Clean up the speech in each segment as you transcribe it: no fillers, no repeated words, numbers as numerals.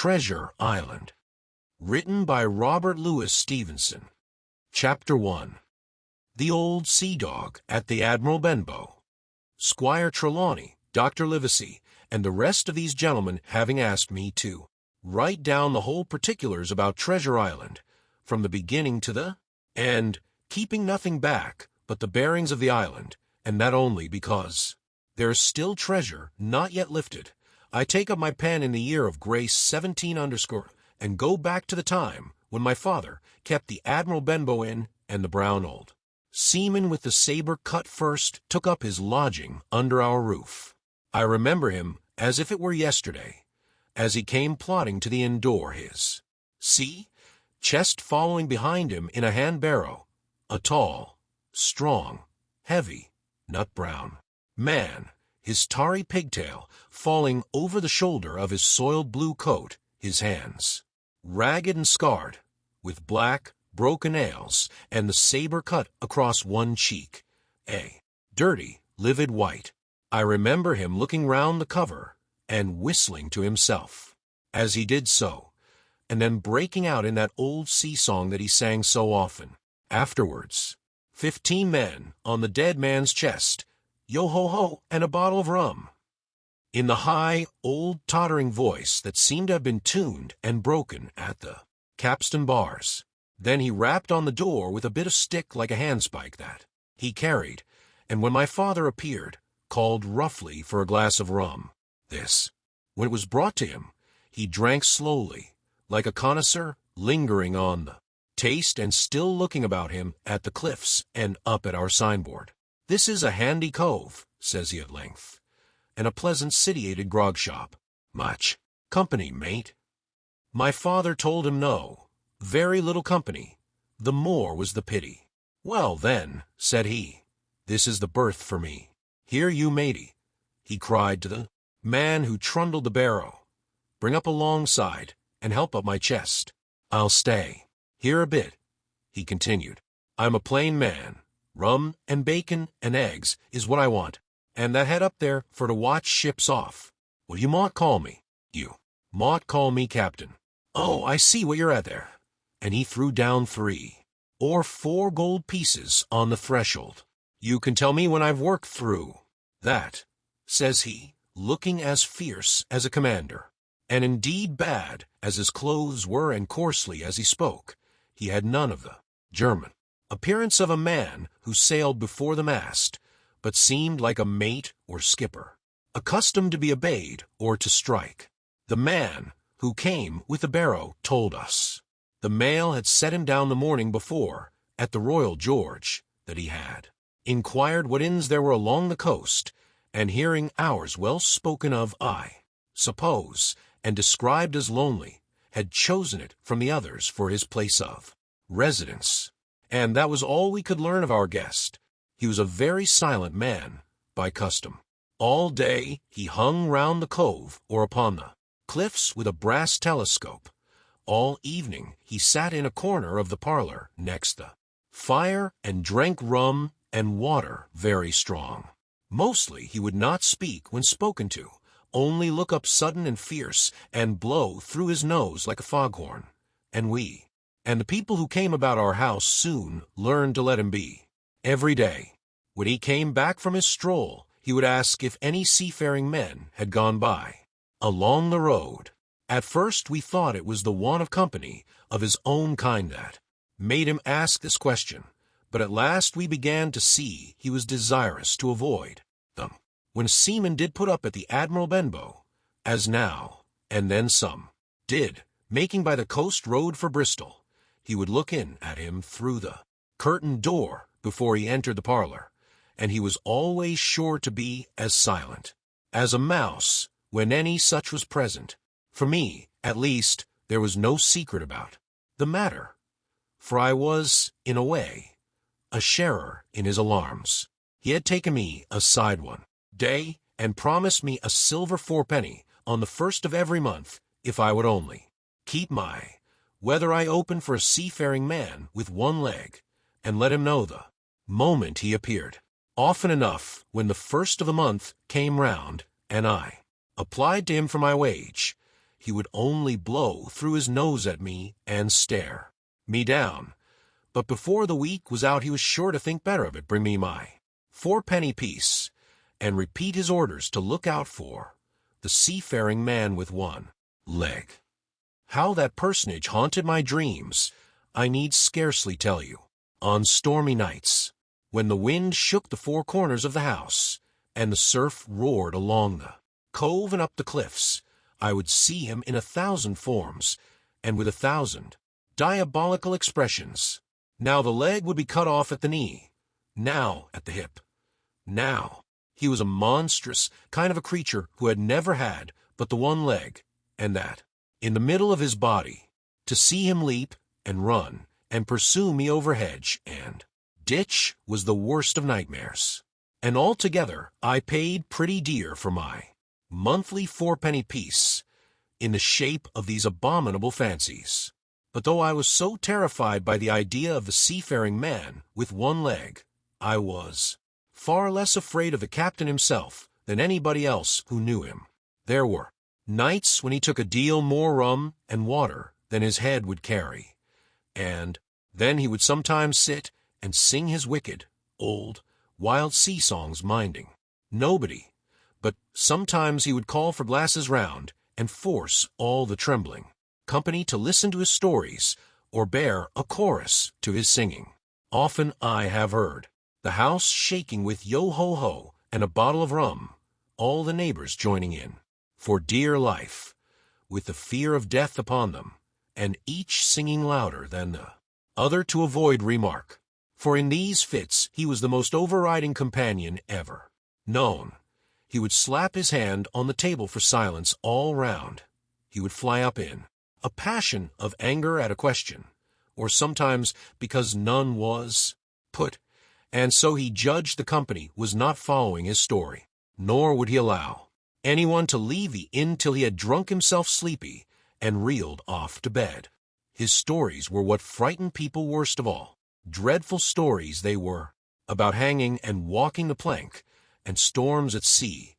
Treasure Island. Written by Robert Louis Stevenson. Chapter 1. The Old Sea Dog at the Admiral Benbow. Squire Trelawney, Dr. Livesey, and the rest of these gentlemen having asked me to write down the whole particulars about Treasure Island, from the beginning to the end, keeping nothing back but the bearings of the island, and that only because there is still treasure not yet lifted. I take up my pen in the year of grace 17 and go back to the time when my father kept the Admiral Benbow Inn, and the brown old seaman with the saber cut first took up his lodging under our roof. I remember him as if it were yesterday, as he came plodding to the inn door, his chest following behind him in a hand-barrow, a tall, strong, heavy, nut-brown man, his tarry pigtail falling over the shoulder of his soiled blue coat, his hands ragged and scarred, with black, broken nails, and the saber cut across one cheek, a dirty, livid white. I remember him looking round the cover and whistling to himself as he did so, and then breaking out in that old sea song that he sang so often. Afterwards, 15 men on the dead man's chest, yo-ho-ho, and a bottle of rum, in the high, old, tottering voice that seemed to have been tuned and broken at the capstan bars. Then he rapped on the door with a bit of stick like a handspike that he carried, and when my father appeared, called roughly for a glass of rum. This, when it was brought to him, he drank slowly, like a connoisseur lingering on the taste and still looking about him at the cliffs and up at our signboard. "This is a handy cove," says he at length, "and a pleasant situated grog shop. Much company, mate?" My father told him no, very little company, the more was the pity. "Well, then," said he, "this is the berth for me. Here, you matey," he cried to the man who trundled the barrow, "bring up alongside and help up my chest. I'll stay here a bit," he continued. "I'm a plain man. Rum and bacon and eggs is what I want, and that head up there for to watch ships off. Well, you mought call me. You mought call me Captain. Oh, I see what you're at there." And he threw down 3 or 4 gold pieces on the threshold. "You can tell me when I've worked through that," says he, looking as fierce as a commander. And indeed bad as his clothes were and coarsely as he spoke, he had none of the German appearance of a man who sailed before the mast, but seemed like a mate or skipper, accustomed to be obeyed or to strike. The man who came with the barrow told us the mail had set him down the morning before at the Royal George, that he had inquired what inns there were along the coast, and hearing ours well spoken of, I suppose, and described as lonely, had chosen it from the others for his place of residence. And that was all we could learn of our guest. He was a very silent man by custom. All day he hung round the cove or upon the cliffs with a brass telescope. All evening he sat in a corner of the parlor next the fire and drank rum and water very strong. Mostly he would not speak when spoken to, only look up sudden and fierce, and blow through his nose like a foghorn. And we, and the people who came about our house, soon learned to let him be. Every day, when he came back from his stroll, he would ask if any seafaring men had gone by along the road. At first we thought it was the want of company of his own kind that made him ask this question, but at last we began to see he was desirous to avoid them. When seamen did put up at the Admiral Benbow, as now and then some did, making by the coast road for Bristol, he would look in at him through the curtained door before he entered the parlor, and he was always sure to be as silent as a mouse when any such was present. For me, at least, there was no secret about the matter, for I was, in a way, a sharer in his alarms. He had taken me aside one day and promised me a silver 4penny on the 1st of every month if I would only keep my weather eye open for a seafaring man with one leg, and let him know the moment he appeared. Often enough, when the 1st of the month came round, and I applied to him for my wage, he would only blow through his nose at me and stare me down. But before the week was out he was sure to think better of it, bring me my 4-penny piece, and repeat his orders to look out for the seafaring man with one leg. How that personage haunted my dreams, I need scarcely tell you. On stormy nights, when the wind shook the four corners of the house, and the surf roared along the cove and up the cliffs, I would see him in 1,000 forms, and with 1,000 diabolical expressions. Now the leg would be cut off at the knee, now at the hip. Now he was a monstrous kind of a creature who had never had but the one leg, and that in the middle of his body. To see him leap and run and pursue me over hedge and ditch was the worst of nightmares. And altogether I paid pretty dear for my monthly 4-penny piece in the shape of these abominable fancies. But though I was so terrified by the idea of the seafaring man with one leg, I was far less afraid of the captain himself than anybody else who knew him. There were nights when he took a deal more rum and water than his head would carry, and then he would sometimes sit and sing his wicked, old, wild sea songs, minding nobody, but sometimes he would call for glasses round and force all the trembling company to listen to his stories or bear a chorus to his singing. Often I have heard the house shaking with yo-ho-ho and a bottle of rum, all the neighbors joining in, for dear life, with the fear of death upon them, and each singing louder than the other to avoid remark. For in these fits he was the most overriding companion ever known. He would slap his hand on the table for silence all round. He would fly up in a passion of anger at a question, or sometimes because none was put, and so he judged the company was not following his story, nor would he allow anyone to leave the inn till he had drunk himself sleepy and reeled off to bed. His stories were what frightened people worst of all. Dreadful stories they were, about hanging and walking the plank, and storms at sea,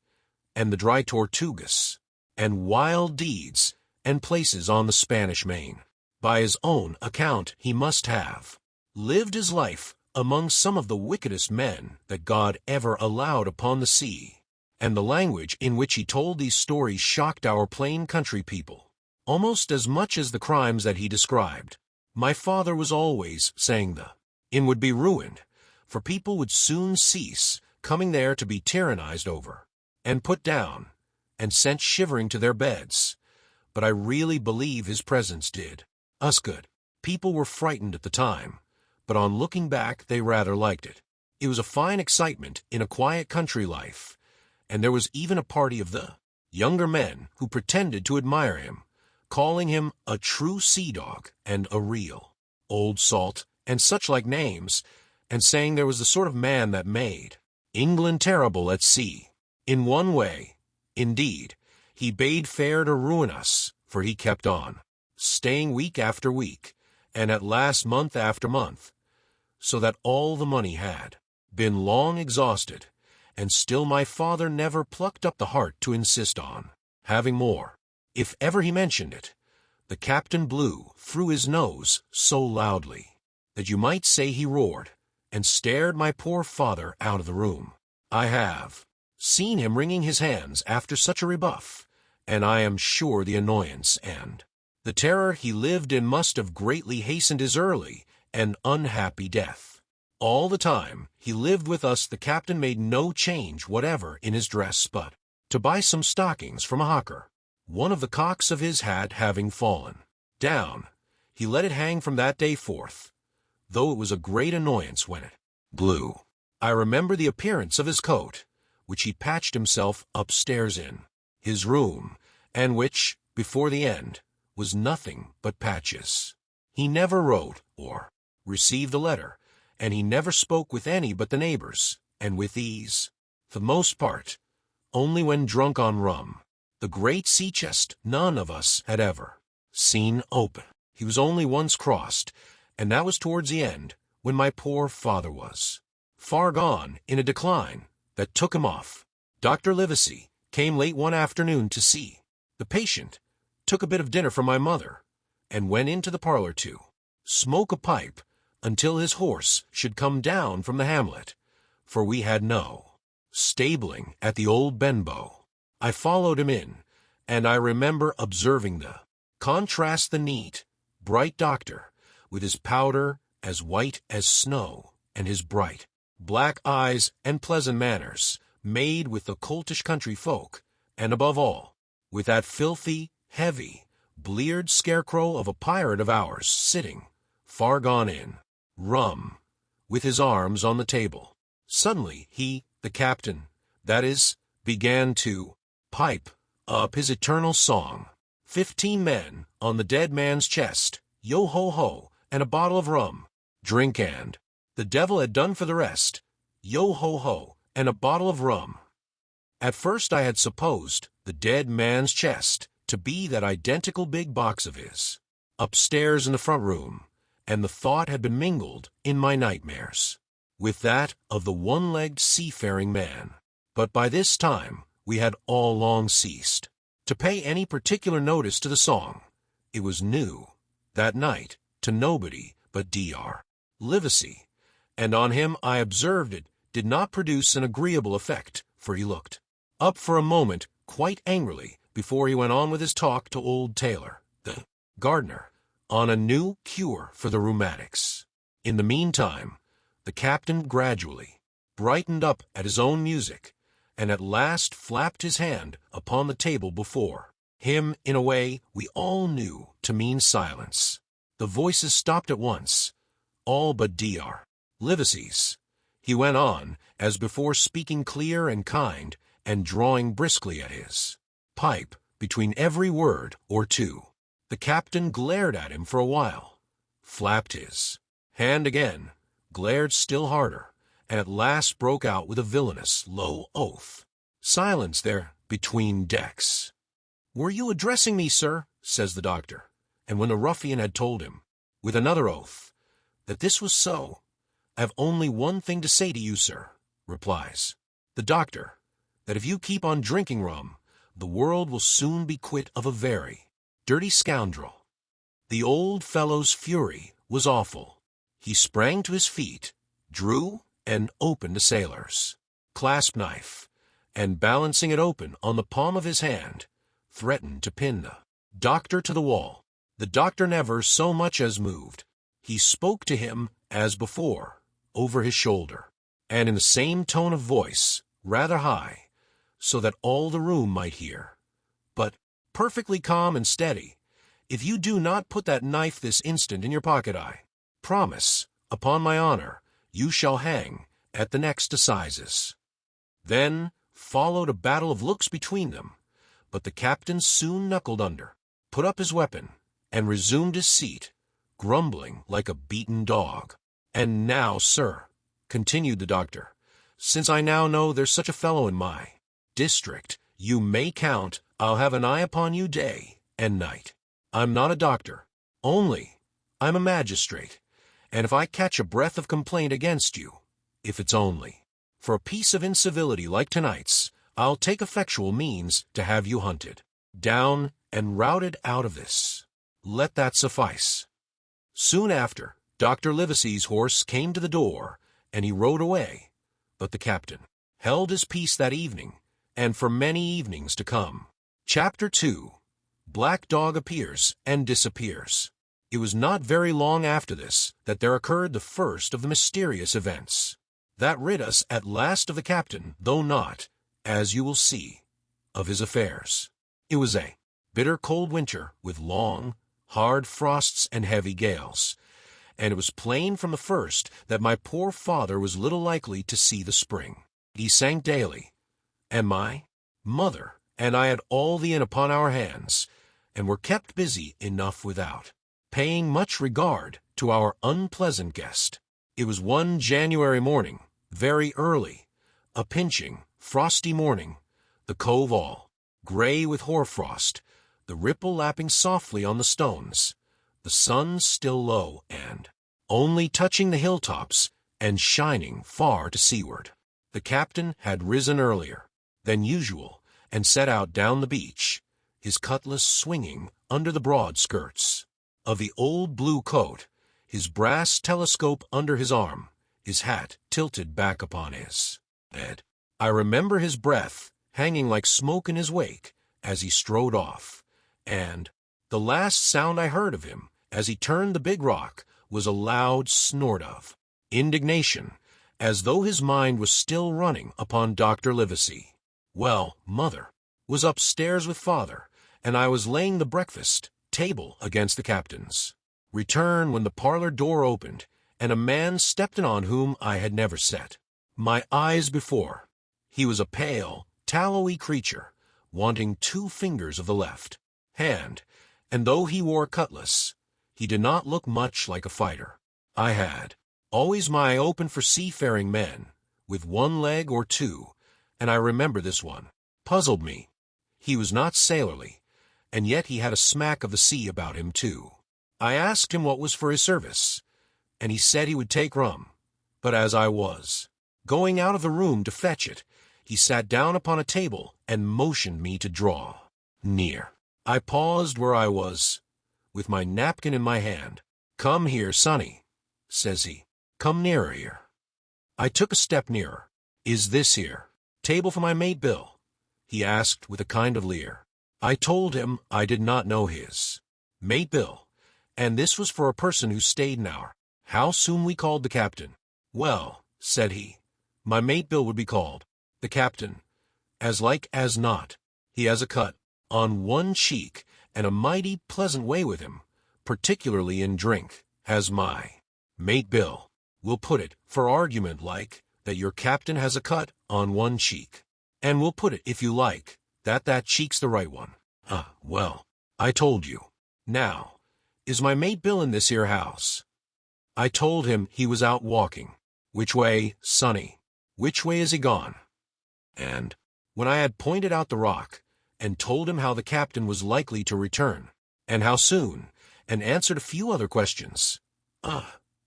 and the dry Tortugas, and wild deeds, and places on the Spanish Main. By his own account he must have lived his life among some of the wickedest men that God ever allowed upon the sea, and the language in which he told these stories shocked our plain country people almost as much as the crimes that he described. My father was always saying the inn would be ruined, for people would soon cease coming there to be tyrannized over, and put down, and sent shivering to their beds. But I really believe his presence did us good. People were frightened at the time, but on looking back they rather liked it. It was a fine excitement in a quiet country life, and there was even a party of the younger men who pretended to admire him, calling him a true sea dog and a real old salt and such like names, and saying there was the sort of man that made England terrible at sea. In one way, indeed, he bade fair to ruin us, for he kept on staying week after week, and at last month after month, so that all the money had been long exhausted, and still my father never plucked up the heart to insist on having more. If ever he mentioned it, the captain blew through his nose so loudly that you might say he roared, and stared my poor father out of the room. I have seen him wringing his hands after such a rebuff, and I am sure the annoyance and the terror he lived in must have greatly hastened his early and unhappy death. All the time he lived with us the captain made no change whatever in his dress but to buy some stockings from a hawker. One of the cocks of his hat having fallen down, he let it hang from that day forth, though it was a great annoyance when it blew. I remember the appearance of his coat, which he patched himself upstairs in his room, and which, before the end, was nothing but patches. He never wrote or received a letter, and he never spoke with any but the neighbors, and with these, for the most part, only when drunk on rum. The great sea chest none of us had ever seen open. He was only once crossed, and that was towards the end, when my poor father was far gone in a decline that took him off. Dr. Livesey came late one afternoon to see the patient, took a bit of dinner from my mother, and went into the parlor to smoke a pipe until his horse should come down from the hamlet, for we had no stabling at the old Benbow. I followed him in, and I remember observing the neat, bright doctor, with his powder as white as snow, and his bright, black eyes and pleasant manners, made with the coltish country folk, and above all, with that filthy, heavy, bleared scarecrow of a pirate of ours sitting, far gone in rum, with his arms on the table. Suddenly he, the captain, that is, began to pipe up his eternal song. 15 men on the dead man's chest, yo-ho-ho, and a bottle of rum. Drink and the devil had done for the rest, yo-ho-ho, and a bottle of rum. At first I had supposed the dead man's chest to be that identical big box of his, upstairs in the front room, and the thought had been mingled in my nightmares with that of the one-legged seafaring man. But by this time we had all long ceased to pay any particular notice to the song. It was new, that night, to nobody but Dr. Livesey, and on him I observed it did not produce an agreeable effect, for he looked up for a moment quite angrily before he went on with his talk to old Taylor, the gardener, on a new cure for the rheumatics. In the meantime, the captain gradually brightened up at his own music, and at last flapped his hand upon the table before him in a way we all knew to mean silence. The voices stopped at once, all but Dr. Livesey's. He went on, as before, speaking clear and kind, and drawing briskly at his pipe between every word or two. The captain glared at him for a while, flapped his hand again, glared still harder, and at last broke out with a villainous, low oath. Silence there between decks. "Were you addressing me, sir?" says the doctor. And when the ruffian had told him, with another oath, that this was so, "I have only one thing to say to you, sir," replies the doctor, "that if you keep on drinking rum, the world will soon be quit of a very dirty scoundrel." The old fellow's fury was awful. He sprang to his feet, drew and opened a sailor's clasp knife, and balancing it open on the palm of his hand, threatened to pin the doctor to the wall. The doctor never so much as moved. He spoke to him, as before, over his shoulder, and in the same tone of voice, rather high, so that all the room might hear, but perfectly calm and steady. "If you do not put that knife this instant in your pocket, I promise, upon my honor, you shall hang at the next assizes." Then followed a battle of looks between them, but the captain soon knuckled under, put up his weapon, and resumed his seat, grumbling like a beaten dog. "And now, sir," continued the doctor, "since I now know there's such a fellow in my district, you may count I'll have an eye upon you day and night. I'm not a doctor, only I'm a magistrate, and if I catch a breath of complaint against you, if it's only for a piece of incivility like tonight's, I'll take effectual means to have you hunted down and routed out of this. Let that suffice." Soon after, Dr. Livesey's horse came to the door, and he rode away, but the captain held his peace that evening, and for many evenings to come. Chapter 2. Black Dog Appears and Disappears. It was not very long after this that there occurred the first of the mysterious events that rid us at last of the captain, though not, as you will see, of his affairs. It was a bitter cold winter, with long, hard frosts and heavy gales, and it was plain from the first that my poor father was little likely to see the spring. He sank daily, and my mother and I had all the inn upon our hands, and were kept busy enough without paying much regard to our unpleasant guest. It was one January morning, very early, a pinching, frosty morning, the cove all gray with hoarfrost, the ripple lapping softly on the stones, the sun still low and only touching the hilltops and shining far to seaward. The captain had risen earlier than usual and set out down the beach, his cutlass swinging under the broad skirts of the old blue coat, his brass telescope under his arm, his hat tilted back upon his head. I remember his breath hanging like smoke in his wake as he strode off, and the last sound I heard of him as he turned the big rock was a loud snort of indignation, as though his mind was still running upon Dr. Livesey. Well, Mother was upstairs with Father, and I was laying the breakfast table against the captain's return when the parlor door opened, and a man stepped in on whom I had never set my eyes before. He was a pale, tallowy creature, wanting 2 fingers of the left hand, and though he wore a cutlass, he did not look much like a fighter. I had always my eye open for seafaring men, with 1 leg or 2, and I remember this one puzzled me. He was not sailorly, and yet he had a smack of the sea about him, too. I asked him what was for his service, and he said he would take rum, but as I was going out of the room to fetch it, he sat down upon a table and motioned me to draw near. I paused where I was, with my napkin in my hand. "Come here, Sonny," says he. "Come nearer here." I took a step nearer. "Is this here table for my mate Bill?" he asked with a kind of leer. I told him I did not know his mate Bill, and this was for a person who stayed in our house whom we called the captain. "Well," said he, "my mate Bill would be called the captain, as like as not. He has a cut on 1 cheek, and a mighty pleasant way with him, particularly in drink, has my mate Bill. We'll put it, for argument like, that your captain has a cut on 1 cheek, and we'll put it, if you like, that cheek's the right one. Well, I told you. Now, is my mate Bill in this here house?" I told him he was out walking. "Which way, Sonny? Which way is he gone?" And when I had pointed out the rock, and told him how the captain was likely to return, and how soon, and answered a few other questions,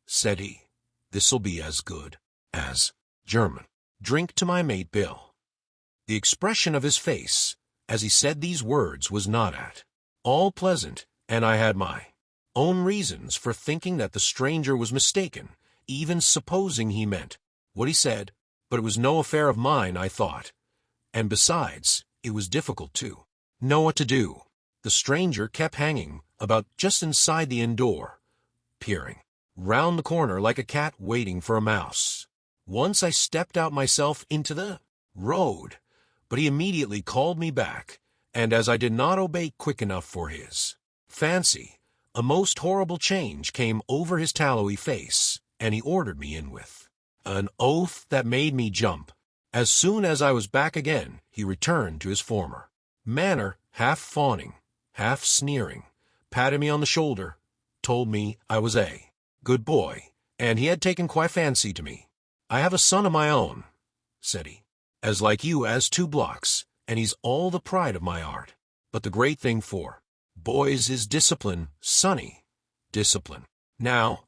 said he, "This'll be as good as German. Drink to my mate Bill." The expression of his face, as he said these words, was not at all pleasant, and I had my own reasons for thinking that the stranger was mistaken, even supposing he meant what he said, but it was no affair of mine, I thought, and besides, it was difficult to know what to do. The stranger kept hanging about just inside the inn door, peering round the corner like a cat waiting for a mouse. Once I stepped out myself into the road, but he immediately called me back, and as I did not obey quick enough for his fancy, a most horrible change came over his tallowy face, and he ordered me in with an oath that made me jump. As soon as I was back again, he returned to his former manner, half fawning, half sneering, patted me on the shoulder, told me I was a good boy, and he had taken quite fancy to me. "I have a son of my own," said he, "as like you as 2 blocks, and he's all the pride of my art. But the great thing for boys is discipline, Sonny, discipline. Now,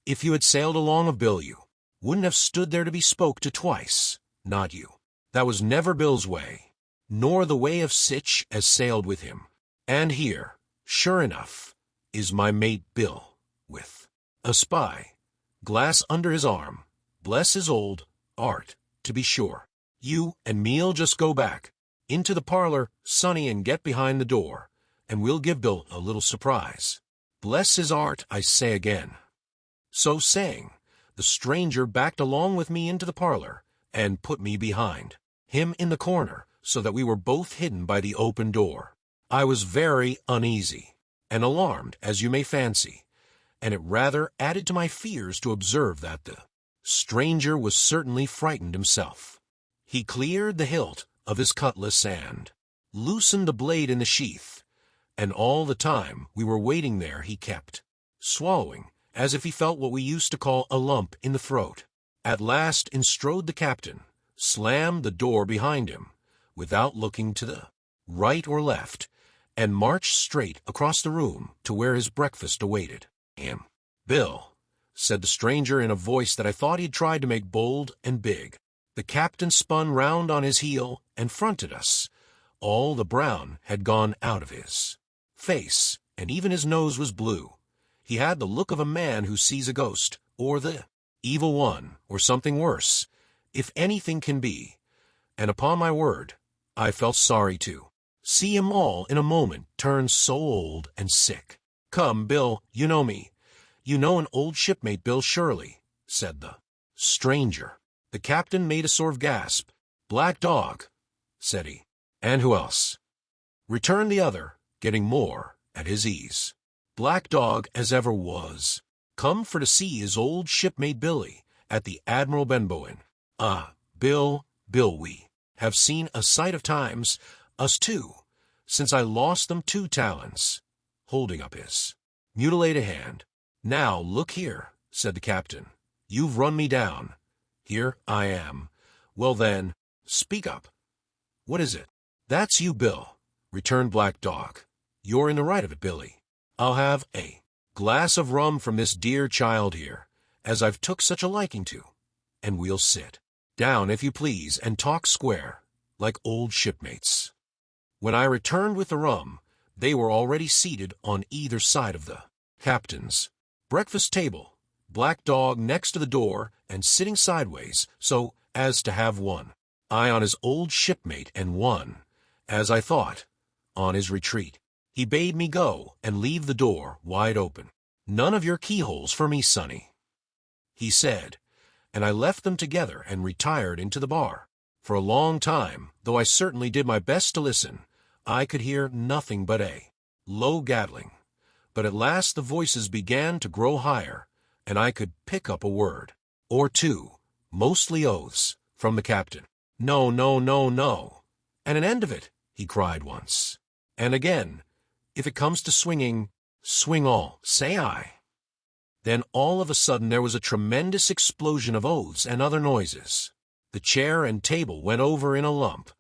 if you had sailed along of Bill, you wouldn't have stood there to be spoke to twice, not you. That was never Bill's way, nor the way of sich as sailed with him. And here, sure enough, is my mate Bill, with a spy glass under his arm. Bless his old art, to be sure. You and me'll just go back into the parlor, Sonny, and get behind the door, and we'll give Bill a little surprise. Bless his art, I say again." So saying, the stranger backed along with me into the parlor, and put me behind him in the corner, so that we were both hidden by the open door. I was very uneasy and alarmed, as you may fancy, and it rather added to my fears to observe that the stranger was certainly frightened himself. He cleared the hilt of his cutlass and loosened the blade in the sheath, and all the time we were waiting there he kept swallowing, as if he felt what we used to call a lump in the throat. At last in strode the captain, slammed the door behind him, without looking to the right or left, and marched straight across the room to where his breakfast awaited him. "Bill," said the stranger in a voice that I thought he had tried to make bold and big. The captain spun round on his heel and fronted us, All the brown had gone out of his face, and even his nose was blue. He had the look of a man who sees a ghost, or the evil one, or something worse, if anything can be. And upon my word, I felt sorry to see him all in a moment turn so old and sick. "Come, Bill, you know me. You know an old shipmate, Bill, surely," said the stranger. The captain made a sort of gasp. "Black Dog," said he. "And who else?" returned the other, getting more at his ease. "Black Dog as ever was. Come for to see his old shipmate Billy at the Admiral Benbow Inn. Ah, Bill, we have seen a sight of times, us two, since I lost them 2 talons," holding up his mutilated hand. "Now, look here," said the captain. "You've run me down. Here I am. Well then, speak up. What is it?" "That's you, Bill," returned Black Dog. "You're in the right of it, Billy. I'll have a glass of rum from this dear child here, as I've took such a liking to, and we'll sit down, if you please, and talk square, like old shipmates." When I returned with the rum, they were already seated on either side of the captain's breakfast table, Black Dog next to the door and sitting sideways so as to have one eye on his old shipmate and one, as I thought, on his retreat. He bade me go and leave the door wide open. "None of your keyholes for me, sonny," he said, and I left them together and retired into the bar. For a long time, though I certainly did my best to listen, I could hear nothing but a low gabbling. But at last the voices began to grow higher, and I could pick up a word or two, mostly oaths, from the captain. "No, no, no, no, and an end of it," he cried once. And again, "If it comes to swinging, swing all, say I." Then all of a sudden there was a tremendous explosion of oaths and other noises. The chair and table went over in a lump.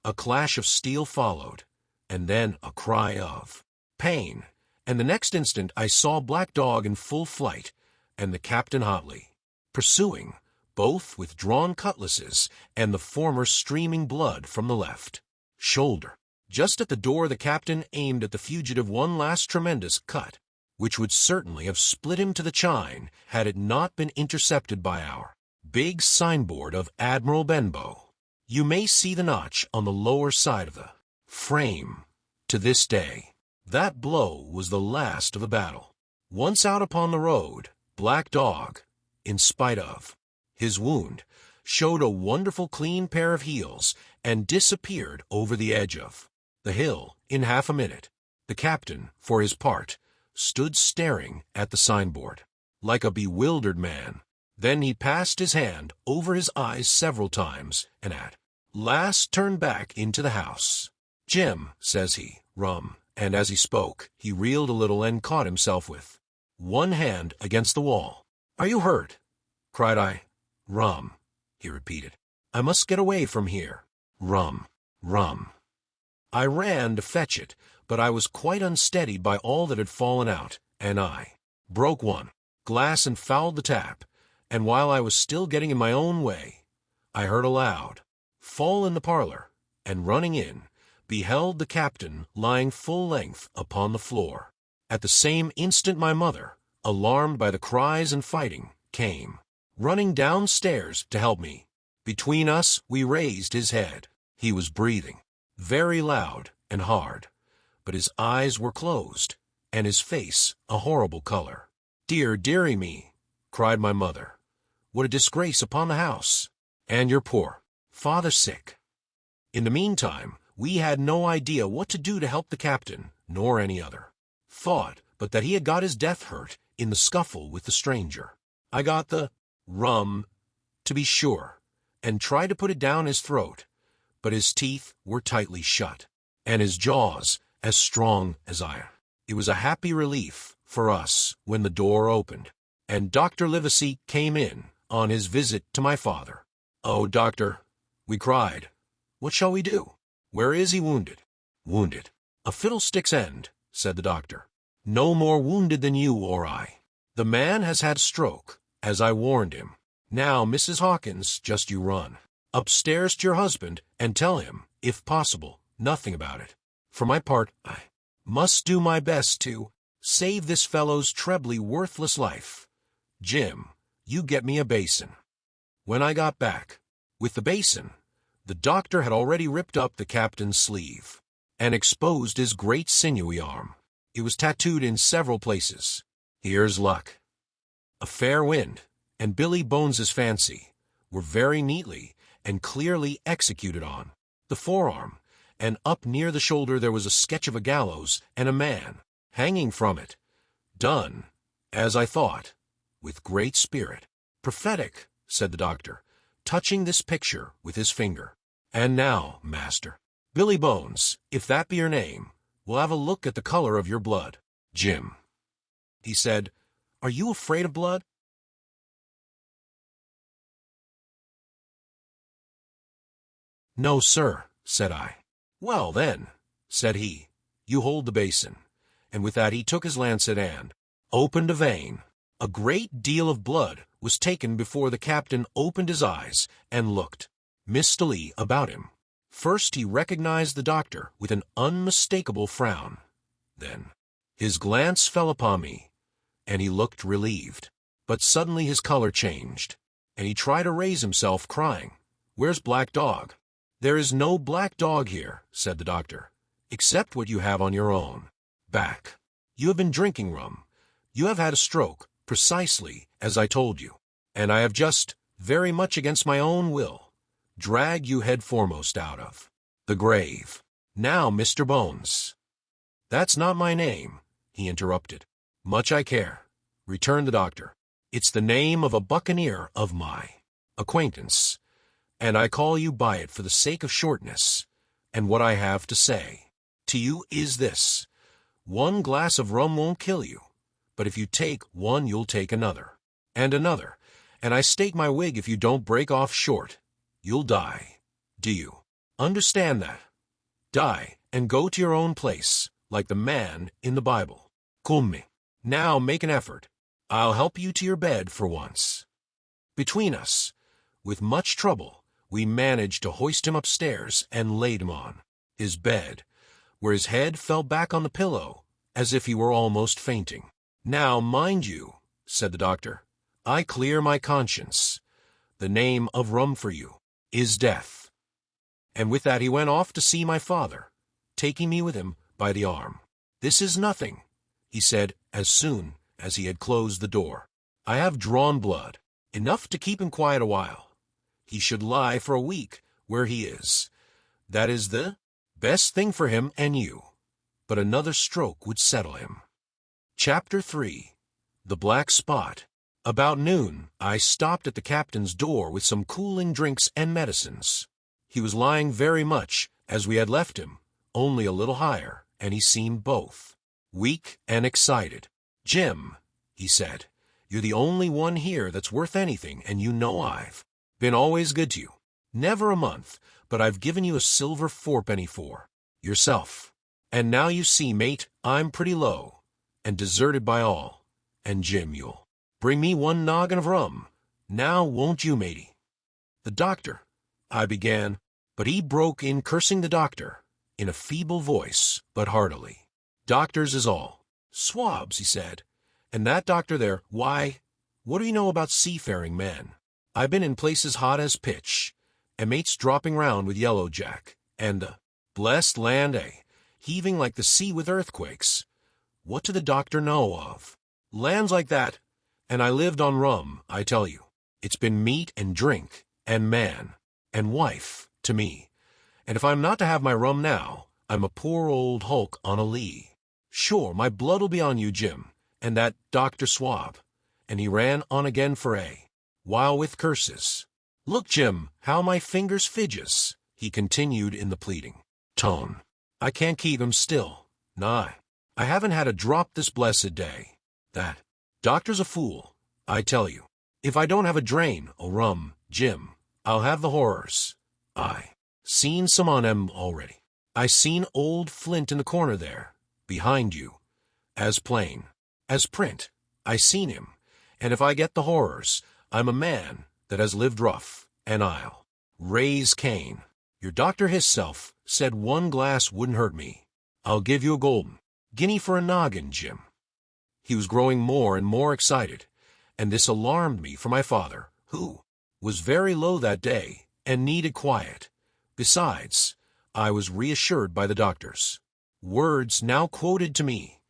A clash of steel followed, and then a cry of pain, and the next instant I saw Black Dog in full flight, and the captain hotly pursuing, both with drawn cutlasses, and the former streaming blood from the left shoulder. Just at the door the captain aimed at the fugitive one last tremendous cut, which would certainly have split him to the chine had it not been intercepted by our big signboard of Admiral Benbow. You may see the notch on the lower side of the frame to this day. That blow was the last of the battle. Once out upon the road, Black Dog, in spite of his wound, showed a wonderful clean pair of heels and disappeared over the edge of the hill in half a minute. The captain, for his part, stood staring at the signboard, like a bewildered man. Then he passed his hand over his eyes several times, and at last turned back into the house. "Jim," says he, "rum," and as he spoke, he reeled a little and caught himself with one hand against the wall. "Are you hurt?" cried I. "Rum," he repeated. "I must get away from here. Rum, rum." I ran to fetch it, but I was quite unsteadied by all that had fallen out, and I broke one glass and fouled the tap, and while I was still getting in my own way, I heard a loud fall in the parlor, and running in, beheld the captain lying full length upon the floor. At the same instant my mother, alarmed by the cries and fighting, came running downstairs to help me. Between us we raised his head. He was breathing very loud and hard, but his eyes were closed, and his face a horrible color. "Dear, dearie me," cried my mother, "what a disgrace upon the house! And your poor father sick." In the meantime, we had no idea what to do to help the captain, nor any other thought but that he had got his death hurt in the scuffle with the stranger. I got the rum, to be sure, and tried to put it down his throat, but his teeth were tightly shut, and his jaws as strong as iron. It was a happy relief for us when the door opened, and Dr. Livesey came in on his visit to my father. "Oh, doctor," we cried, "what shall we do? Where is he wounded?" "Wounded? A fiddlestick's end," said the doctor. "No more wounded than you or I. The man has had a stroke, as I warned him. Now, Mrs. Hawkins, just you run upstairs to your husband and tell him, if possible, nothing about it. For my part, I must do my best to save this fellow's trebly worthless life. Jim, you get me a basin." When I got back, with the basin, the doctor had already ripped up the captain's sleeve and exposed his great sinewy arm. It was tattooed in several places. Here's luck. A fair wind and Billy Bones's fancy were very neatly and clearly executed on the forearm, and up near the shoulder there was a sketch of a gallows and a man hanging from it, done, as I thought, with great spirit. "Prophetic," said the doctor, touching this picture with his finger. "And now, master, Billy Bones, if that be your name, we'll have a look at the color of your blood. Jim," he said, "are you afraid of blood?" "No, sir," said I. "Well, then," said he, "you hold the basin." And with that he took his lancet and opened a vein. A great deal of blood was taken before the captain opened his eyes and looked mistily about him. First he recognized the doctor with an unmistakable frown. Then his glance fell upon me, and he looked relieved. But suddenly his color changed, and he tried to raise himself, crying, "Where's Black Dog?" "There is no black dog here," said the doctor, "except what you have on your own back. You have been drinking rum. You have had a stroke, precisely as I told you, and I have just, very much against my own will, dragged you head foremost out of the grave. Now, Mr. Bones—" "That's not my name," he interrupted. "Much I care," returned the doctor. "It's the name of a buccaneer of my acquaintance, and I call you by it for the sake of shortness, and what I have to say to you is this: one glass of rum won't kill you, but if you take one you'll take another, and I stake my wig if you don't break off short, you'll die. Do you understand that? Die, and go to your own place, like the man in the Bible. Come. Now make an effort. I'll help you to your bed for once." Between us, with much trouble, we managed to hoist him upstairs and laid him on his bed, where his head fell back on the pillow as if he were almost fainting. "Now, mind you," said the doctor, "I clear my conscience. The name of rum for you is death." And with that he went off to see my father, taking me with him by the arm. "This is nothing," he said as soon as he had closed the door. "I have drawn blood, enough to keep him quiet a while. He should lie for a week where he is. That is the best thing for him and you. But another stroke would settle him." Chapter 3. The Black Spot. About noon, I stopped at the captain's door with some cooling drinks and medicines. He was lying very much as we had left him, only a little higher, and he seemed both weak and excited. "Jim," he said, "you're the only one here that's worth anything, and you know I've been always good to you. Never a month, but I've given you a silver fourpenny for yourself. And now you see, mate, I'm pretty low, and deserted by all. And Jim, you'll bring me one noggin of rum. Now won't you, matey?" "The doctor—" I began, but he broke in, cursing the doctor, in a feeble voice, but heartily. "Doctors is all swabs," he said, "and that doctor there, why, what do you know about seafaring men? I've been in places hot as pitch, and mates dropping round with Yellow Jack, and blessed land, heaving like the sea with earthquakes. What do the doctor know of lands like that? And I lived on rum, I tell you. It's been meat and drink, and man, and wife, to me. And if I'm not to have my rum now, I'm a poor old hulk on a lee. Sure, my blood'll be on you, Jim, and that Dr. Swab." And he ran on again for while with curses. "Look, Jim, how my fingers fidges," he continued in the pleading tone. "I can't keep 'em still. Nah, I haven't had a drop this blessed day. That doctor's a fool, I tell you. If I don't have a drain o' rum, Jim, I'll have the horrors. I seen some on 'em already. I seen old Flint in the corner there, behind you, as plain as print. I seen him, and if I get the horrors, I'm a man that has lived rough, and I'll raise Cain. Your doctor hisself said one glass wouldn't hurt me. I'll give you a golden guinea for a noggin, Jim. He was growing more and more excited, and this alarmed me for my father, who was very low that day and needed quiet. Besides, I was reassured by the doctor's words now quoted to me,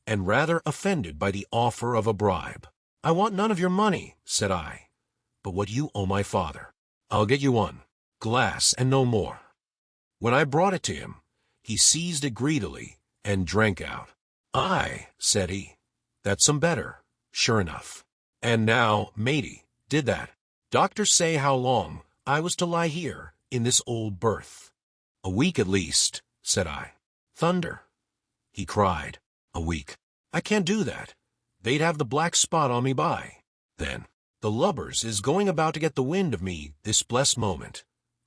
and rather offended by the offer of a bribe. I want none of your money, said I, but what you owe my father. I'll get you one glass and no more. When I brought it to him, he seized it greedily and drank out. Aye, said he, that's some better, sure enough. And now, matey, did that. Doctors say how long I was to lie here in this old berth. A week at least, said I. Thunder, he cried. A week. I can't do that. They'd have the black spot on me by then. The lubbers is going about to get the wind of me this blessed moment.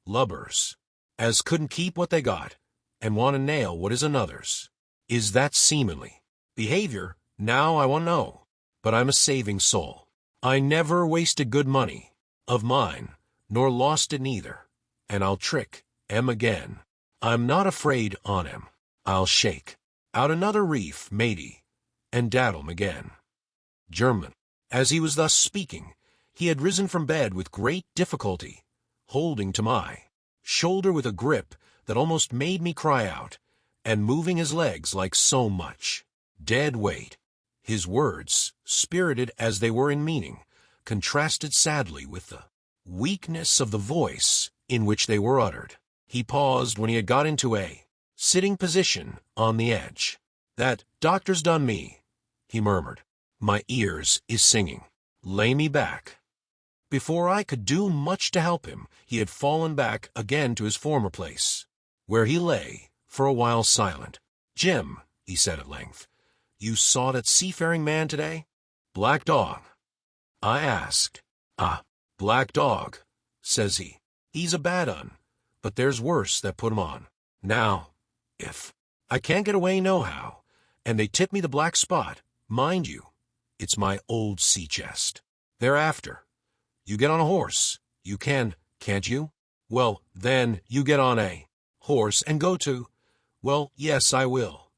Lubbers, as couldn't keep what they got, and want to nail what is another's. Is that seamanly behavior? Now I want to know. But I'm a saving soul. I never wasted good money of mine, nor lost it neither, and I'll trick 'em again. I'm not afraid on 'em. I'll shake out another reef, matey, and daddle 'em again. German. As he was thus speaking, he had risen from bed with great difficulty, holding to my shoulder with a grip that almost made me cry out, and moving his legs like so much dead weight. His words, spirited as they were in meaning, contrasted sadly with the weakness of the voice in which they were uttered. He paused when he had got into a sitting position on the edge. That doctor's done me, he murmured. My ears is singing. Lay me back. Before I could do much to help him, he had fallen back again to his former place, where he lay for a while silent. Jim, he said at length, you saw that seafaring man today? Black dog? I asked. Ah, black dog, says he. He's a bad un, but there's worse that put him on. Now, if I can't get away nohow, and they tip me the black spot, mind you, it's my old sea chest. Thereafter, you get on a horse. You can, can't you? Well, then, you get on a horse and go to, well, yes, I will,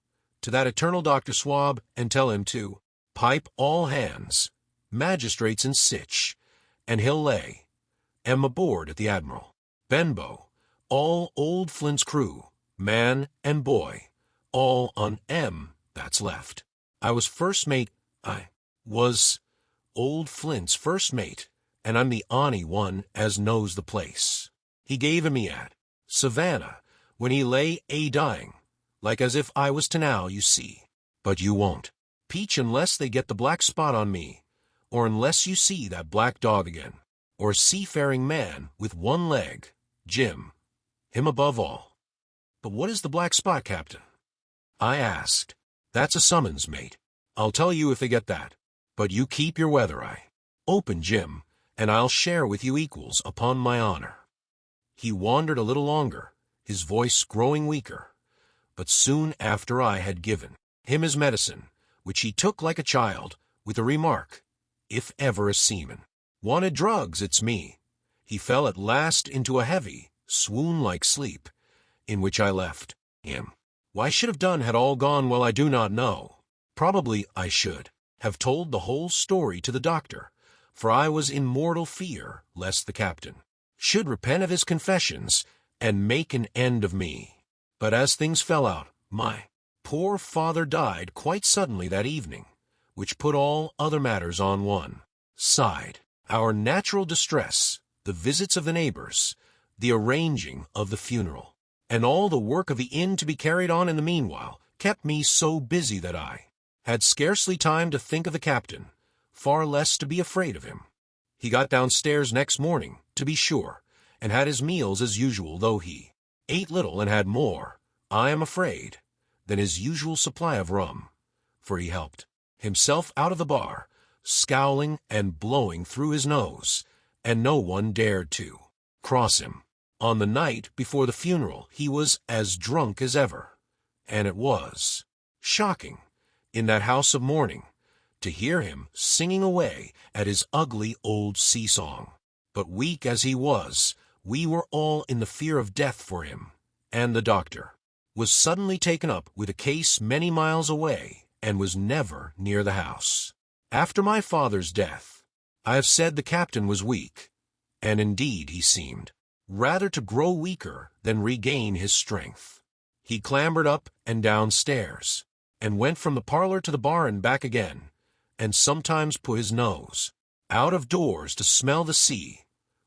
to that eternal Dr. Swab, and tell him to pipe all hands, magistrates and sich, and he'll lay 'em aboard at the Admiral Benbow, all old Flint's crew, man and boy, all on 'em that's left. I was first mate, I was old Flint's first mate, and I'm the only one as knows the place. He gave him me at Savannah, when he lay a-dying, like as if I was to now, you see. But you won't peach unless they get the black spot on me, or unless you see that black dog again, or seafaring man with one leg, Jim, him above all. But what is the black spot, Captain? I asked. That's a summons, mate. I'll tell you if they get that. But you keep your weather eye open, Jim, and I'll share with you equals upon my honor. He wandered a little longer, his voice growing weaker, but soon after I had given him his medicine, which he took like a child, with the remark, if ever a seaman wanted drugs, it's me, he fell at last into a heavy, swoon-like sleep, in which I left him. What I should have done had all gone well I do not know. Probably I should have told the whole story to the doctor, for I was in mortal fear lest the captain should repent of his confessions and make an end of me. But as things fell out, my poor father died quite suddenly that evening, which put all other matters on one side. Our natural distress, the visits of the neighbors, the arranging of the funeral, and all the work of the inn to be carried on in the meanwhile, kept me so busy that I had scarcely time to think of the captain, far less to be afraid of him. He got downstairs next morning, to be sure, and had his meals as usual, though he ate little and had more, I am afraid, than his usual supply of rum, for he helped himself out of the bar, scowling and blowing through his nose, and no one dared to cross him. On the night before the funeral he was as drunk as ever, and it was shocking, in that house of mourning, to hear him singing away at his ugly old sea-song. But weak as he was, We were all in the fear of death for him, and the doctor was suddenly taken up with a case many miles away and was never near the house. After my father's death, I have said the captain was weak, and indeed he seemed rather to grow weaker than regain his strength. He clambered up and down stairs, and went from the parlor to the bar and back again, and sometimes put his nose out of doors to smell the sea,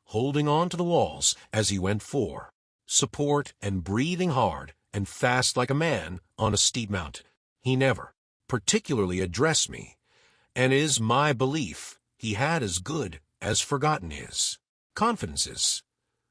holding on to the walls as he went for support and breathing hard and fast like a man on a steep mountain. He never particularly addressed me, and it is my belief he had as good as forgotten his confidences,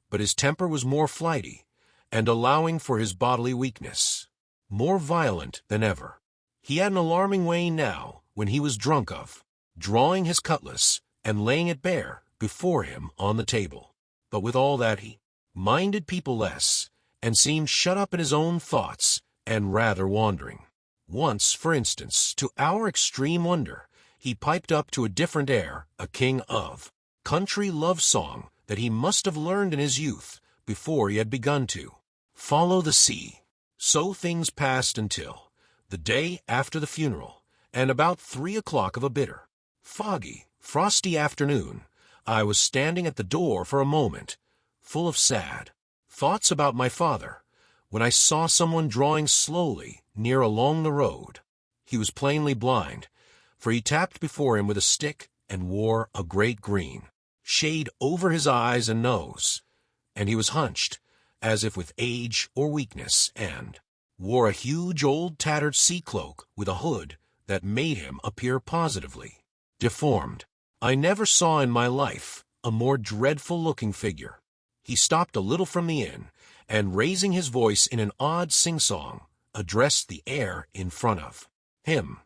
but his temper was more flighty, and allowing for his bodily weakness, more violent than ever. He had an alarming way now, when he was drunk, of drawing his cutlass and laying it bare before him on the table. But with all that, he minded people less, and seemed shut up in his own thoughts, and rather wandering. Once, for instance, to our extreme wonder, he piped up to a different air a king of country love song that he must have learned in his youth before he had begun to follow the sea. So things passed until the day after the funeral, and about 3 o'clock of a bitter, foggy, frosty afternoon, I was standing at the door for a moment, full of sad thoughts about my father, when I saw someone drawing slowly near along the road. He was plainly blind, for he tapped before him with a stick and wore a great green shade over his eyes and nose, and he was hunched, as if with age or weakness, and wore a huge old tattered sea cloak with a hood that made him appear positively deformed. I never saw in my life a more dreadful-looking figure. He stopped a little from the inn, and raising his voice in an odd sing-song, addressed the air in front of him.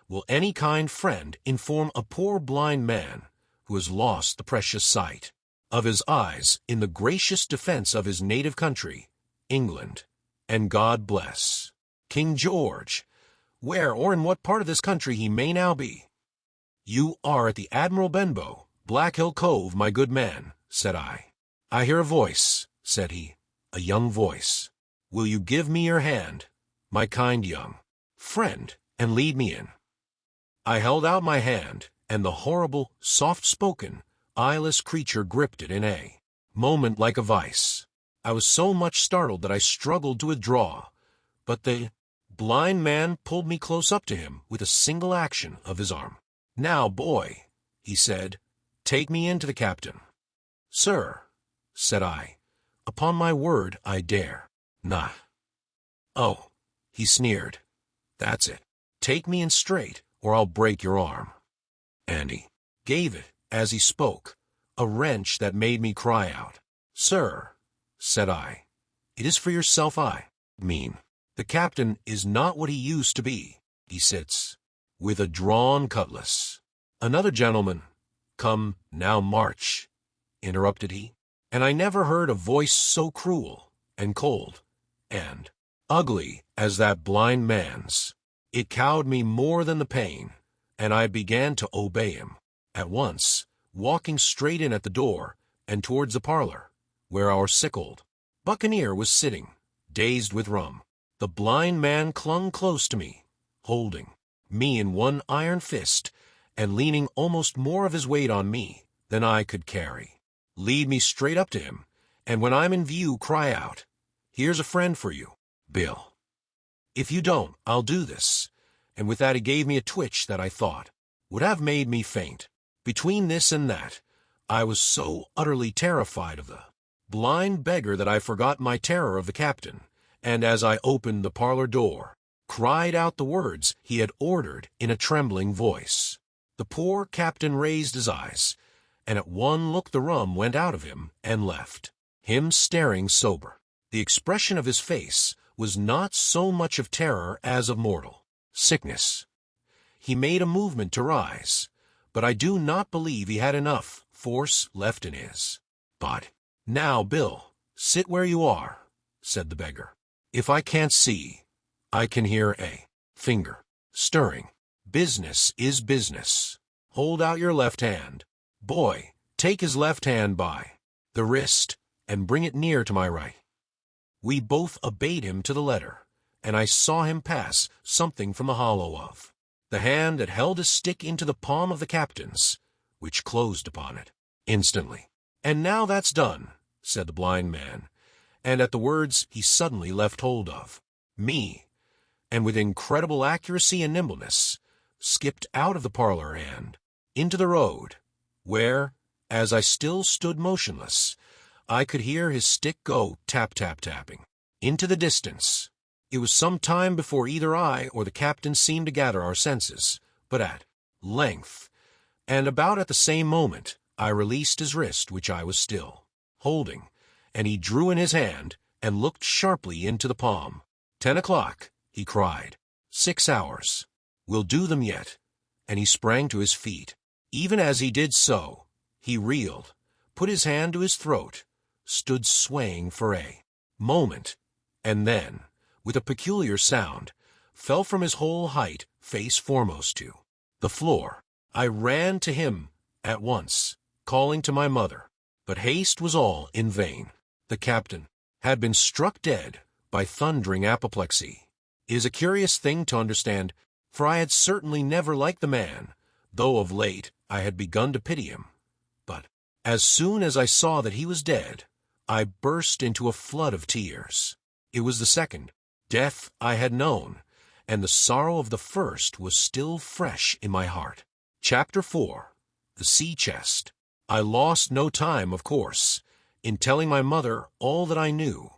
Will any kind friend inform a poor blind man who has lost the precious sight of his eyes in the gracious defense of his native country, England, and God bless King George, where or in what part of this country he may now be? You are at the Admiral Benbow, Black Hill Cove, my good man, said I. I hear a voice, said he, a young voice. Will you give me your hand, my kind young friend, and lead me in? I held out my hand, and the horrible, soft-spoken, eyeless creature gripped it in a moment like a vice. I was so much startled that I struggled to withdraw, but the blind man pulled me close up to him with a single action of his arm. Now, boy, he said, take me in to the captain. Sir, said I, upon my word I dare not. Oh, he sneered, that's it. Take me in straight, or I'll break your arm. And he gave it, as he spoke, a wrench that made me cry out. Sir, said I, it is for yourself I mean. The captain is not what he used to be. He sits with a drawn cutlass. Another gentleman, come, now march, interrupted he, and I never heard a voice so cruel and cold and ugly as that blind man's. It cowed me more than the pain, and I began to obey him at once, walking straight in at the door and towards the parlor, where our sick old buccaneer was sitting, dazed with rum. The blind man clung close to me, holding me in one iron fist and leaning almost more of his weight on me than I could carry. Lead me straight up to him, and when I'm in view, cry out, here's a friend for you, Bill. If you don't, I'll do this. And with that he gave me a twitch that I thought would have made me faint. Between this and that, I was so utterly terrified of the blind beggar that I forgot my terror of the captain, and as I opened the parlor door, cried out the words he had ordered in a trembling voice. The poor captain raised his eyes, and at one look the rum went out of him and left him staring sober. The expression of his face was not so much of terror as of mortal sickness. He made a movement to rise, but I do not believe he had enough force left in his body. Now, Bill, sit where you are, said the beggar. If I can't see, I can hear a finger stirring. Business is business. Hold out your left hand. Boy, take his left hand by the wrist and bring it near to my right. We both obeyed him to the letter, and I saw him pass something from the hollow of the hand that held his stick into the palm of the captain's, which closed upon it instantly. "And now that's done," said the blind man, and at the words he suddenly left hold of me, and with incredible accuracy and nimbleness, skipped out of the parlor and into the road, where, as I still stood motionless, I could hear his stick go tap-tap-tapping into the distance. It was some time before either I or the captain seemed to gather our senses, but at length, and about at the same moment, I released his wrist, which I was still holding, and he drew in his hand and looked sharply into the palm. 10 o'clock, he cried. 6 hours. We'll do them yet. And he sprang to his feet. Even as he did so, he reeled, put his hand to his throat, stood swaying for a moment, and then, with a peculiar sound, fell from his whole height face foremost to the floor. I ran to him at once, calling to my mother, but haste was all in vain. The captain had been struck dead by thundering apoplexy. It is a curious thing to understand, for I had certainly never liked the man, though of late I had begun to pity him. But as soon as I saw that he was dead, I burst into a flood of tears. It was the second death I had known, and the sorrow of the first was still fresh in my heart. Chapter 4. The Sea Chest. I lost no time, of course, in telling my mother all that I knew,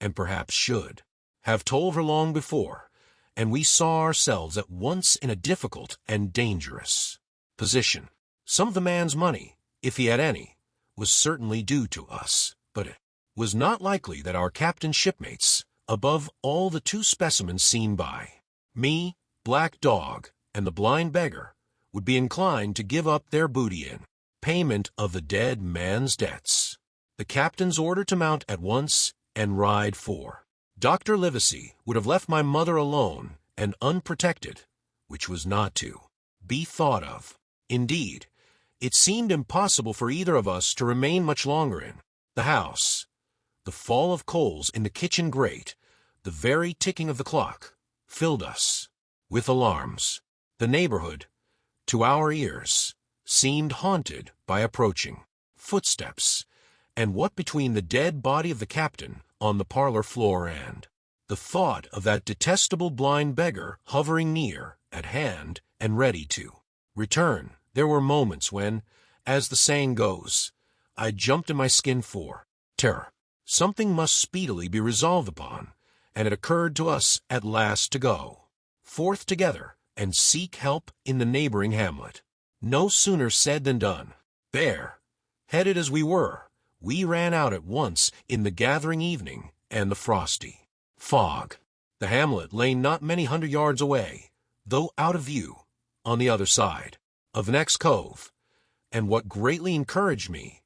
and perhaps should have told her long before, and we saw ourselves at once in a difficult and dangerous position. Some of the man's money, if he had any, was certainly due to us, but it was not likely that our captain's shipmates, above all the 2 specimens seen by me, Black Dog, and the blind beggar, would be inclined to give up their booty in payment of the dead man's debts. The captain's order to mount at once and ride for Dr. Livesey would have left my mother alone and unprotected, which was not to be thought of. Indeed, it seemed impossible for either of us to remain much longer in the house. The fall of coals in the kitchen grate, the very ticking of the clock, filled us with alarms. The neighborhood, to our ears, seemed haunted by approaching footsteps, and what between the dead body of the captain on the parlor floor and the thought of that detestable blind beggar hovering near at hand and ready to return, there were moments when, as the saying goes, I jumped in my skin for terror. Something must speedily be resolved upon, and it occurred to us at last to go forth together and seek help in the neighboring hamlet. No sooner said than done. Bare headed as we were, we ran out at once in the gathering evening and the frosty fog. The hamlet lay not many 100 yards away, though out of view, on the other side of the next cove, and what greatly encouraged me,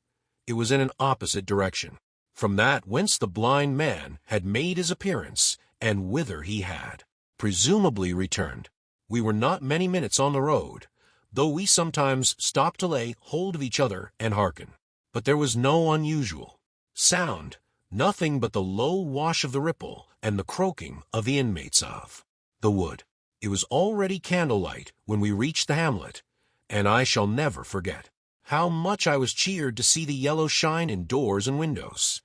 it was in an opposite direction from that whence the blind man had made his appearance and whither he had presumably returned. We were not many minutes on the road, though we sometimes stopped to lay hold of each other and hearken. But there was no unusual sound, nothing but the low wash of the ripple and the croaking of the inmates of the wood. It was already candlelight when we reached the hamlet, and I shall never forget how much I was cheered to see the yellow shine in doors and windows.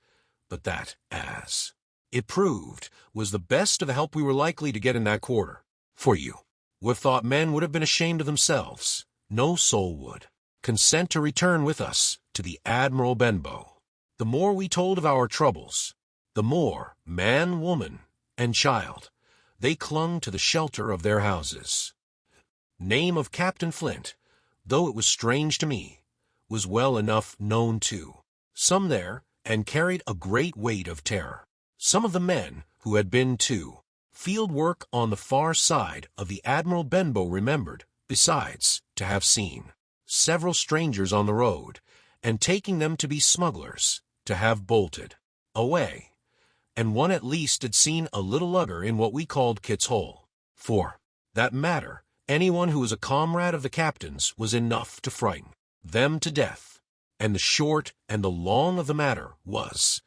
But that, as it proved, was the best of the help we were likely to get in that quarter. For you would have thought men would have been ashamed of themselves. No soul would consent to return with us to the Admiral Benbow. The more we told of our troubles, the more, man, woman, and child, they clung to the shelter of their houses. Name of Captain Flint, though it was strange to me, was well enough known to some there, and carried a great weight of terror. Some of the men who had been to field work on the far side of the Admiral Benbow remembered, besides, to have seen several strangers on the road, and taking them to be smugglers, to have bolted away, and one at least had seen a little lugger in what we called Kit's Hole. For that matter, anyone who was a comrade of the captain's was enough to frighten them to death. And the short and the long of the matter was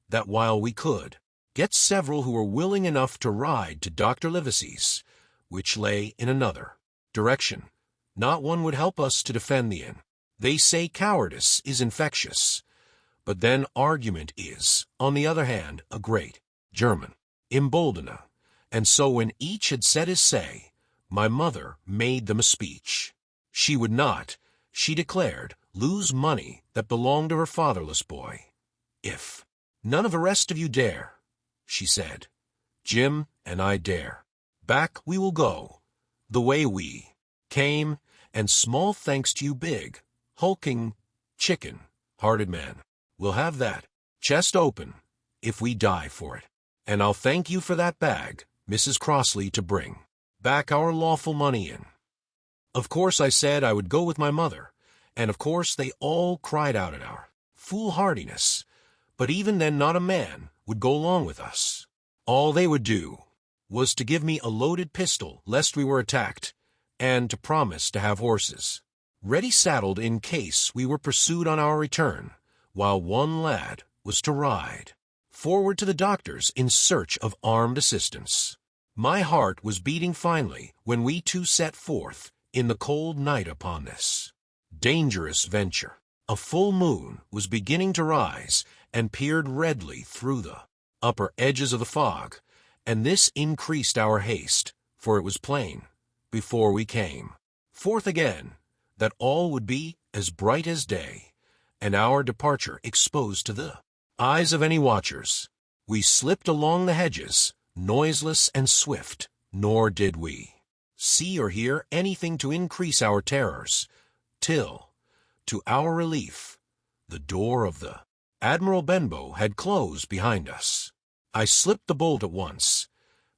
that while we could get several who were willing enough to ride to Dr. Livesey's, which lay in another direction, not one would help us to defend the inn. They say cowardice is infectious, but then argument is, on the other hand, a great German emboldener. And so when each had said his say, my mother made them a speech. She would not, she declared, lose money that belonged to her fatherless boy. If none of the rest of you dare, she said, Jim and I dare. Back we will go, the way we came, and small thanks to you big, hulking, chicken-hearted men. We'll have that chest open, if we die for it. And I'll thank you for that bag, Mrs. Crossley, to bring back our lawful money in. Of course I said I would go with my mother, and of course they all cried out at our foolhardiness, but even then not a man would go along with us. All they would do was to give me a loaded pistol lest we were attacked, and to promise to have horses ready saddled in case we were pursued on our return, while one lad was to ride forward to the doctor's in search of armed assistance. My heart was beating finely when we two set forth in the cold night upon this dangerous venture. A full moon was beginning to rise and peered redly through the upper edges of the fog, and this increased our haste, for it was plain, before we came forth again, that all would be as bright as day, and our departure exposed to the eyes of any watchers. We slipped along the hedges, noiseless and swift, nor did we see or hear anything to increase our terrors, till, to our relief, the door of the Admiral Benbow had closed behind us. I slipped the bolt at once,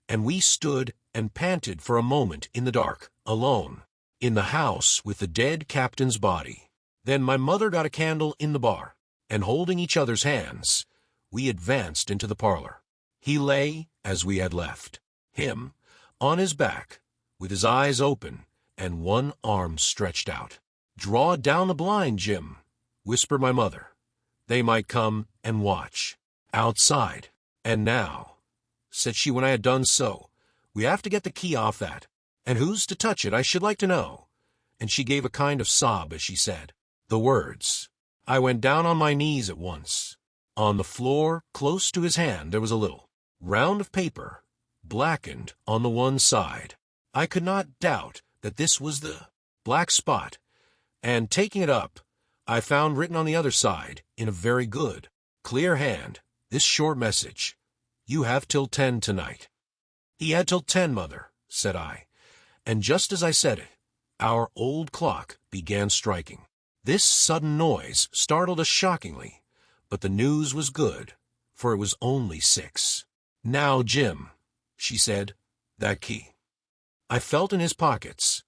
and we stood and panted for a moment in the dark, alone, in the house with the dead captain's body. Then my mother got a candle in the bar, and holding each other's hands, we advanced into the parlor. He lay as we had left him, on his back, with his eyes open and one arm stretched out. "Draw down the blind, Jim," whispered my mother. "They might come and watch outside." "And now," said she when I had done so, "we have to get the key off that. And who's to touch it, I should like to know?" And she gave a kind of sob as she said the words. I went down on my knees at once. On the floor, close to his hand, there was a little round of paper, blackened on the one side. I could not doubt that this was the black spot, and taking it up, I found written on the other side, in a very good, clear hand, this short message: "You have till 10 tonight." "He had till 10, Mother," said I, and just as I said it, our old clock began striking. This sudden noise startled us shockingly, but the news was good, for it was only 6. "Now, Jim," she said, "that key." I felt in his pockets,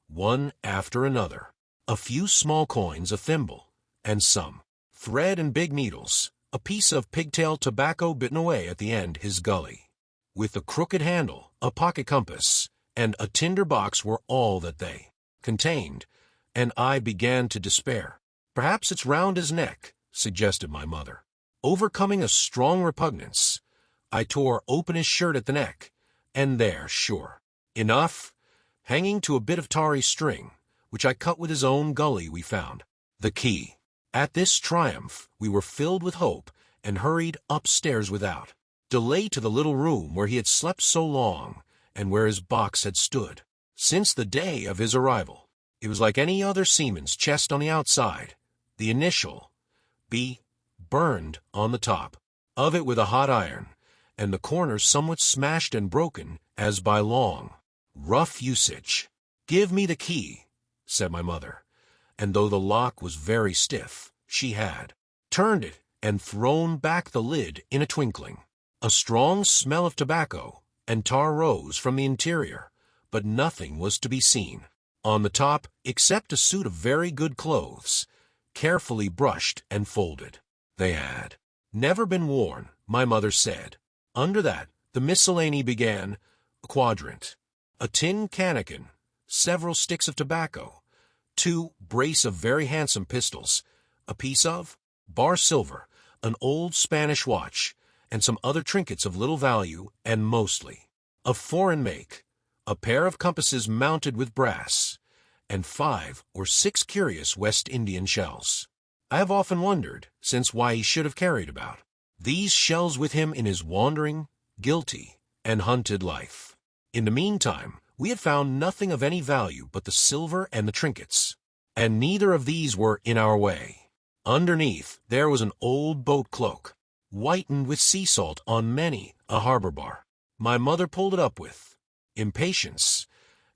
one after another, a few small coins, a thimble, and some thread and big needles, a piece of pigtail tobacco bitten away at the end his gully, with a crooked handle, a pocket compass, and a tinder box were all that they contained, and I began to despair. "Perhaps it's round his neck," suggested my mother. Overcoming a strong repugnance, I tore open his shirt at the neck, and there, sure enough, hanging to a bit of tarry string, which I cut with his own gully, we found the key. At this triumph we were filled with hope, and hurried upstairs without delay to the little room where he had slept so long, and where his box had stood since the day of his arrival. It was like any other seaman's chest on the outside, the initial B burned on the top of it with a hot iron, and the corners somewhat smashed and broken as by long, rough usage. "Give me the key," said my mother, and though the lock was very stiff, she had turned it and thrown back the lid in a twinkling. A strong smell of tobacco and tar rose from the interior, but nothing was to be seen on the top except a suit of very good clothes, carefully brushed and folded. They had never been worn, my mother said. Under that, the miscellany began: a quadrant, a tin cannikin, several sticks of tobacco, 2 brace of very handsome pistols, a piece of bar silver, an old Spanish watch, and some other trinkets of little value and mostly of foreign make, a pair of compasses mounted with brass, and 5 or 6 curious West Indian shells. I have often wondered since why he should have carried about these shells with him in his wandering, guilty, and hunted life. In the meantime, we had found nothing of any value but the silver and the trinkets, and neither of these were in our way. Underneath there was an old boat cloak, whitened with sea salt on many a harbor bar. My mother pulled it up with impatience,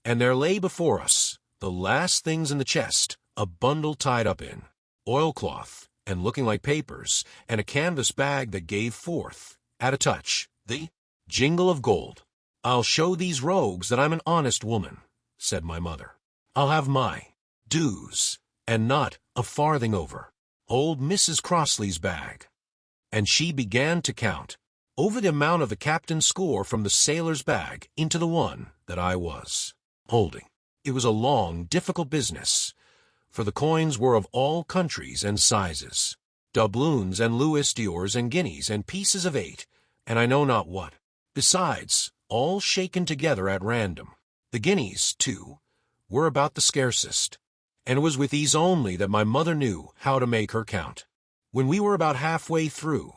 and there lay before us the last things in the chest, a bundle tied up in oilcloth and looking like papers, and a canvas bag that gave forth, at a touch, the jingle of gold. "I'll show these rogues that I'm an honest woman," said my mother. "I'll have my dues, and not a farthing over. Old Mrs. Crossley's bag." And she began to count over the amount of the captain's score from the sailor's bag into the one that I was holding. It was a long, difficult business, for the coins were of all countries and sizes, doubloons and louis d'ors and guineas and pieces of 8, and I know not what, besides, all shaken together at random. The guineas, too, were about the scarcest, and it was with these only that my mother knew how to make her count. When we were about halfway through,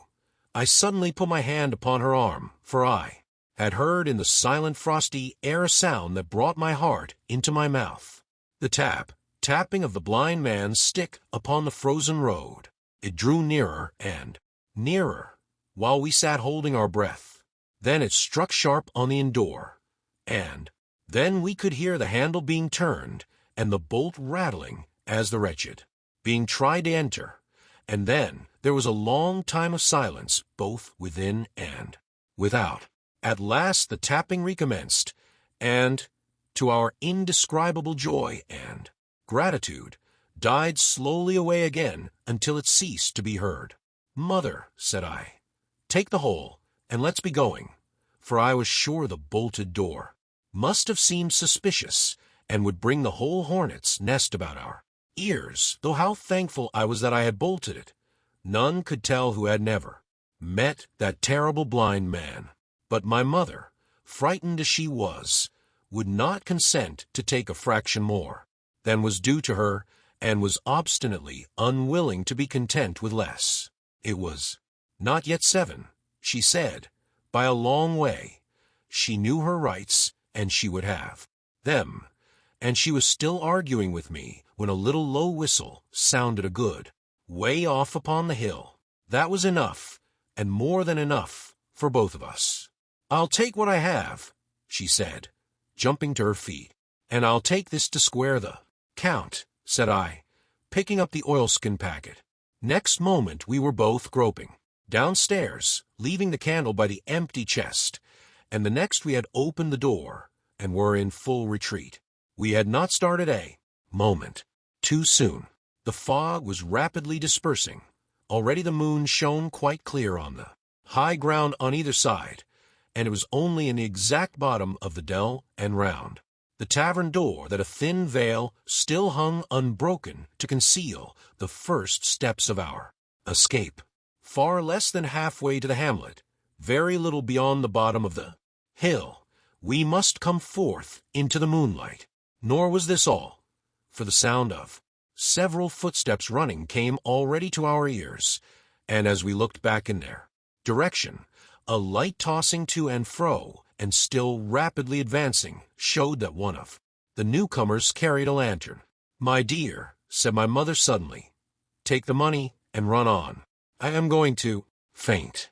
I suddenly put my hand upon her arm, for I had heard in the silent frosty air a sound that brought my heart into my mouth. The tapping of the blind man's stick upon the frozen road. It drew nearer and nearer, while we sat holding our breath. Then it struck sharp on the inn door, and then we could hear the handle being turned and the bolt rattling as the wretched being tried to enter, and then there was a long time of silence both within and without. At last the tapping recommenced, and, to our indescribable joy and gratitude, died slowly away again until it ceased to be heard. "Mother," said I, "take the whole, and let's be going," for I was sure the bolted door must have seemed suspicious, and would bring the whole hornet's nest about our ears, though how thankful I was that I had bolted it. None could tell who had never met that terrible blind man. But my mother, frightened as she was, would not consent to take a fraction more than was due to her, and was obstinately unwilling to be content with less. It was not yet 7, she said, by a long way. She knew her rights, and she would have them, and she was still arguing with me when a little low whistle sounded a good way off upon the hill. That was enough, and more than enough, for both of us. "I'll take what I have," she said, jumping to her feet, "and I'll take this to square the count," said I, picking up the oilskin packet. Next moment we were both groping downstairs, leaving the candle by the empty chest, and the next we had opened the door and were in full retreat. We had not started a moment too soon. The fog was rapidly dispersing. Already the moon shone quite clear on the high ground on either side, and it was only in the exact bottom of the dell and round the tavern door that a thin veil still hung unbroken to conceal the first steps of our escape. Far less than halfway to the hamlet, very little beyond the bottom of the hill, we must come forth into the moonlight. Nor was this all, for the sound of several footsteps running came already to our ears, and as we looked back in their direction, a light tossing to and fro, and still rapidly advancing, showed that one of the newcomers carried a lantern. "My dear," said my mother suddenly, "take the money and run on. I am going to faint."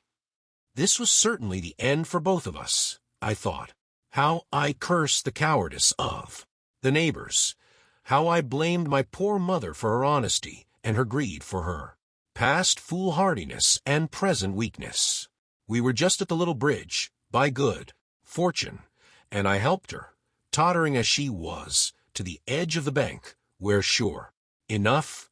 This was certainly the end for both of us, I thought. How I cursed the cowardice of the neighbors. How I blamed my poor mother for her honesty and her greed for her past foolhardiness and present weakness. We were just at the little bridge, by good fortune, and I helped her, tottering as she was, to the edge of the bank, where sure enough,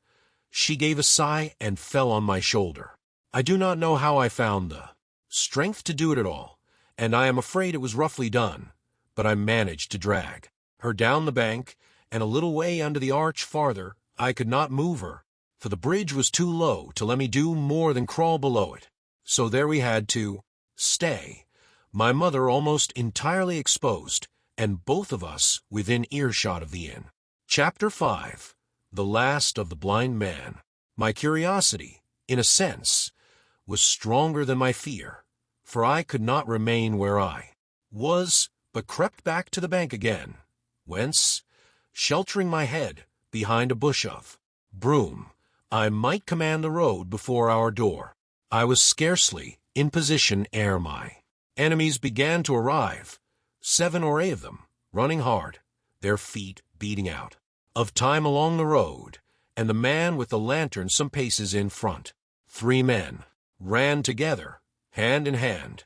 she gave a sigh and fell on my shoulder. I do not know how I found the strength to do it at all, and I am afraid it was roughly done, but I managed to drag her down the bank, and a little way under the arch farther. I could not move her, for the bridge was too low to let me do more than crawl below it. So there we had to stay, my mother almost entirely exposed, and both of us within earshot of the inn. Chapter 5. The Last of the Blind Man. My curiosity, in a sense, was stronger than my fear, for I could not remain where I was, but crept back to the bank again, whence, sheltering my head behind a bush of broom, I might command the road before our door. I was scarcely in position ere my enemies began to arrive, 7 or 8 of them, running hard, their feet beating out of time along the road, and the man with the lantern some paces in front. 3 men ran together, hand in hand,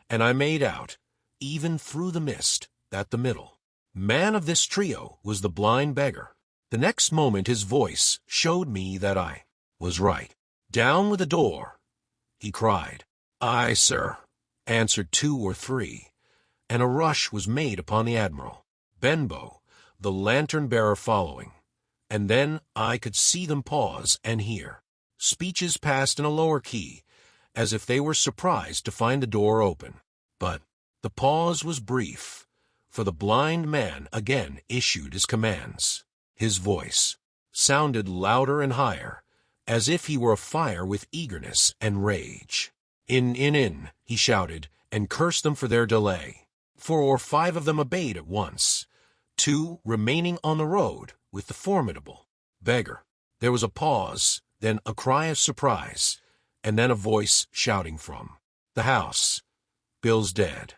and I made out, even through the mist, that the middle man of this trio was the blind beggar. The next moment his voice showed me that I was right. "Down with the door," he cried. "Aye, sir," answered 2 or 3, and a rush was made upon the Admiral Benbow, the lantern-bearer following, and then I could see them pause and hear speeches passed in a lower key, as if they were surprised to find the door open. But the pause was brief, for the blind man again issued his commands. His voice sounded louder and higher, as if he were afire with eagerness and rage. In, he shouted, and cursed them for their delay. 4 or 5 of them obeyed at once, 2 remaining on the road with the formidable beggar. There was a pause, then a cry of surprise, and then a voice shouting from the house, "Bill's dead."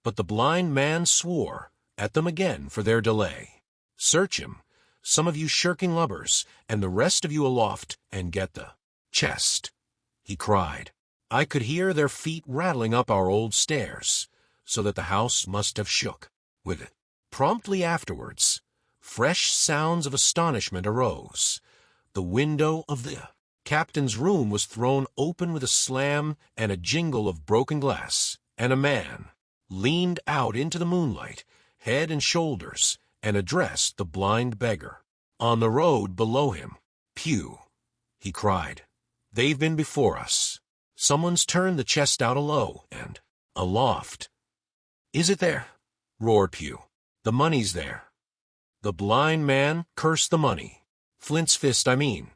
But the blind man swore at them again for their delay. "Search him, some of you shirking lubbers, and the rest of you aloft, and get the chest," he cried. I could hear their feet rattling up our old stairs, so that the house must have shook with it. Promptly afterwards, fresh sounds of astonishment arose. The window of the captain's room was thrown open with a slam and a jingle of broken glass, and a man leaned out into the moonlight, head and shoulders, and addressed the blind beggar. On the road below him, "Pew," he cried, "they've been before us. Someone's turned the chest out alow and aloft." "Is it there?" roared Pew. "The money's there." The blind man cursed the money. "Flint's fist, I mean,"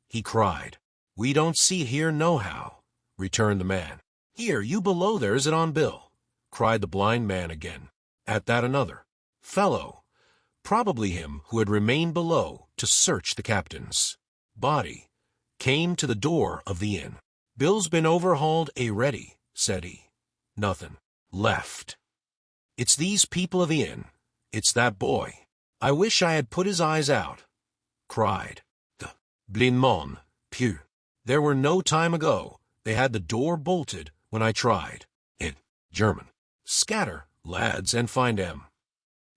he cried. "We don't see here nohow," returned the man. "Here, you below there, is it on Bill?" cried the blind man again. At that another fellow, probably him who had remained below to search the captain's body, came to the door of the inn. "Bill's been overhauled a-ready," said he. "Nothin' left. It's these people of the inn. It's that boy. I wish I had put his eyes out," cried the blind man. "Pew. There were no time ago. They had the door bolted when I tried. In German. Scatter, lads, and find 'em."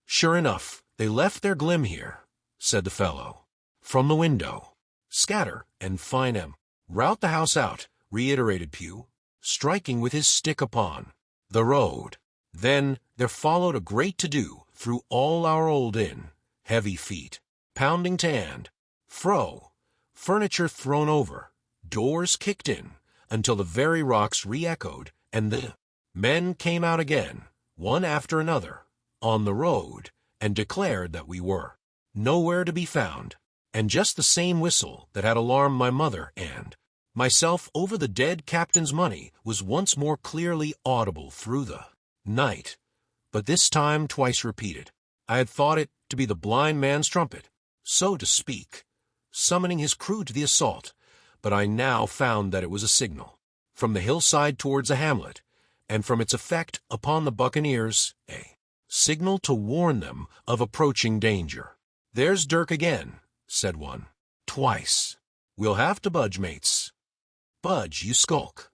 "Sure enough, they left their glim here," said the fellow. "From the window. Scatter, and find 'em. Rout the house out," reiterated Pew, striking with his stick upon the road. Then there followed a great to-do through all our old inn, heavy feet, pounding to and fro, furniture thrown over, doors kicked in, until the very rocks re-echoed, and the men came out again, one after another, on the road, and declared that we were nowhere to be found, and just the same whistle that had alarmed my mother and myself over the dead captain's money was once more clearly audible through the night, but this time twice repeated. I had thought it to be the blind man's trumpet, so to speak, summoning his crew to the assault, but I now found that it was a signal from the hillside towards a hamlet, and from its effect upon the buccaneers, a signal to warn them of approaching danger. "There's Dirk again," said one. "Twice. We'll have to budge, mates." "Budge, you skulk,"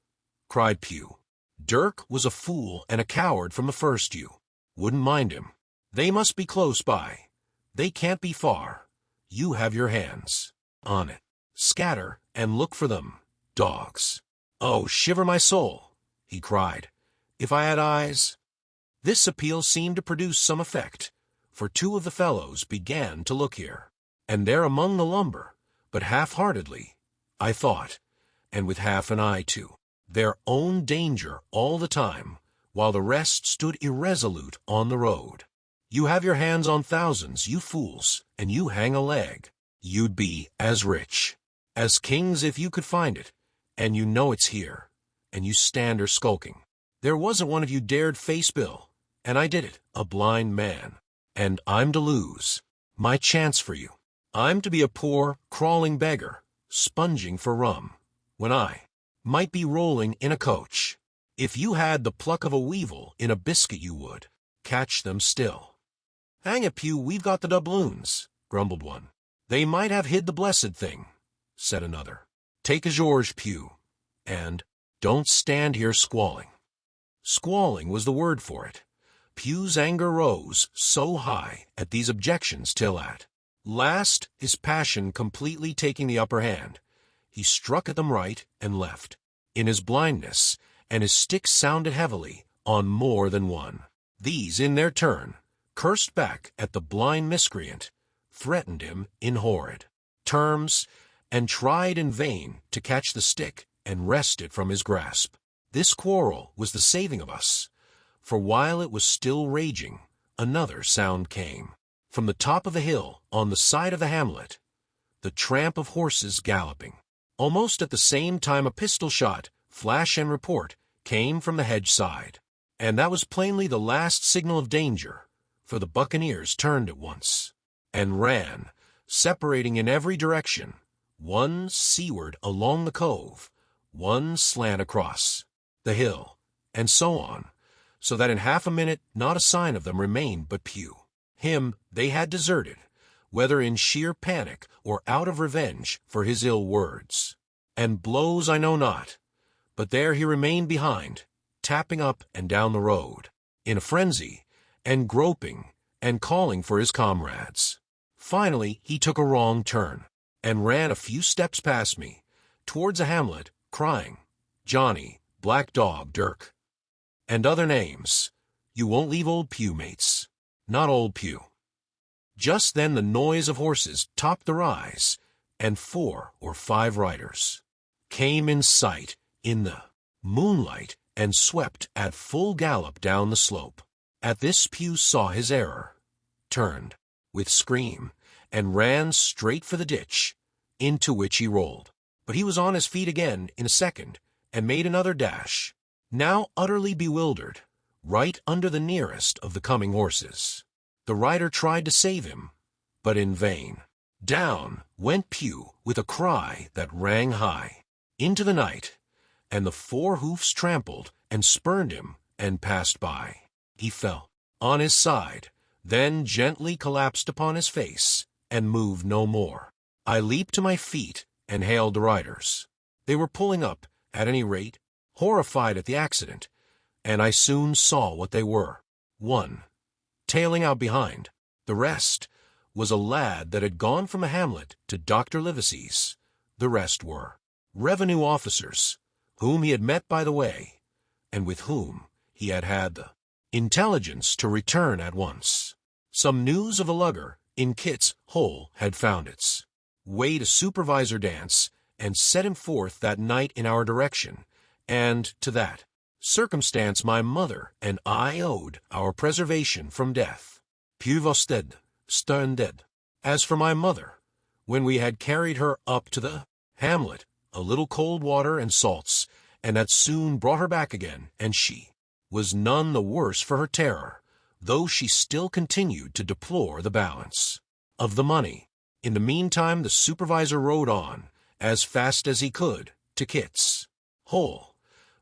cried Pew. "Dirk was a fool and a coward from the first, you wouldn't mind him. They must be close by. They can't be far. You have your hands on it. Scatter and look for them, dogs." "Oh, shiver my soul," he cried. "If I had eyes—" This appeal seemed to produce some effect, for 2 of the fellows began to look here and there among the lumber, but half-heartedly, I thought, and with half an eye to their own danger all the time, while the rest stood irresolute on the road. You have your hands on thousands, you fools, and you hang a leg. You'd be as rich as kings if you could find it, and you know it's here, and you stand there skulking. There wasn't one of you dared face Bill, and I did it, a blind man. And I'm to lose my chance for you. I'm to be a poor, crawling beggar, sponging for rum, when I might be rolling in a coach. If you had the pluck of a weevil in a biscuit you would catch them still. Hang it, Pew, we've got the doubloons, grumbled one. They might have hid the blessed thing, said another. Take a George, Pew, and don't stand here squalling. Squalling was the word for it. Pew's anger rose so high at these objections till at last, his passion completely taking the upper hand, he struck at them right and left, in his blindness, and his stick sounded heavily on more than one. These, in their turn, cursed back at the blind miscreant, threatened him in horrid terms, and tried in vain to catch the stick and wrest it from his grasp. This quarrel was the saving of us, for while it was still raging, another sound came. From the top of a hill on the side of the hamlet, the tramp of horses galloping. Almost at the same time a pistol shot, flash and report, came from the hedge side, and that was plainly the last signal of danger, for the buccaneers turned at once, and ran, separating in every direction, one seaward along the cove, one slant across the hill, and so on, so that in half a minute not a sign of them remained but Pew. Him they had deserted, whether in sheer panic or out of revenge for his ill words and blows I know not, but there he remained behind, tapping up and down the road, in a frenzy, and groping, and calling for his comrades. Finally he took a wrong turn, and ran a few steps past me, towards a hamlet, crying, Johnny, Black Dog, Dirk, and other names. You won't leave old Pew, mates. Not old Pew. Just then the noise of horses topped the rise, and 4 or 5 riders came in sight in the moonlight and swept at full gallop down the slope. At this Pew saw his error, turned with scream, and ran straight for the ditch, into which he rolled. But he was on his feet again in a second, and made another dash, now utterly bewildered, right under the nearest of the coming horses. The rider tried to save him, but in vain. Down went Pew with a cry that rang high into the night, and the 4 hoofs trampled and spurned him and passed by. He fell on his side, then gently collapsed upon his face, and moved no more. I leaped to my feet and hailed the riders. They were pulling up, at any rate, horrified at the accident, and I soon saw what they were. One, tailing out behind, the rest, was a lad that had gone from a hamlet to Dr. Livesey's. The rest were revenue officers, whom he had met by the way, and with whom he had had the intelligence to return at once. Some news of a lugger in Kit's Hole had found its way to Supervisor Dance, and set him forth that night in our direction, and to that circumstance my mother and I owed our preservation from death. Pew was dead, stern dead. As for my mother, when we had carried her up to the hamlet, a little cold water and salts, and had soon brought her back again, and she was none the worse for her terror, though she still continued to deplore the balance of the money. In the meantime the supervisor rode on, as fast as he could, to Kit's Hole,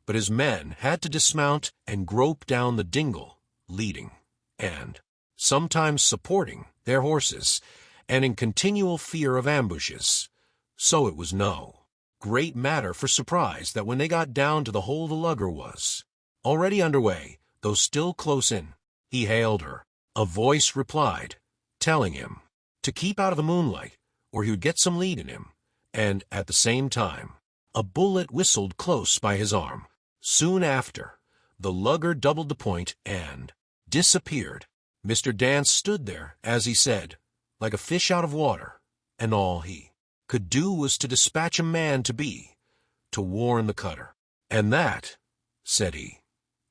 but his men had to dismount and grope down the dingle, leading, and sometimes supporting, their horses, and in continual fear of ambushes. So it was no great matter for surprise that when they got down to the hole the lugger was already under way, though still close in. He hailed her. A voice replied, telling him to keep out of the moonlight, or he would get some lead in him, and at the same time a bullet whistled close by his arm. Soon after, the lugger doubled the point and disappeared. Mr. Dance stood there, as he said, like a fish out of water, and all he could do was to dispatch a man to warn the cutter. And that, said he,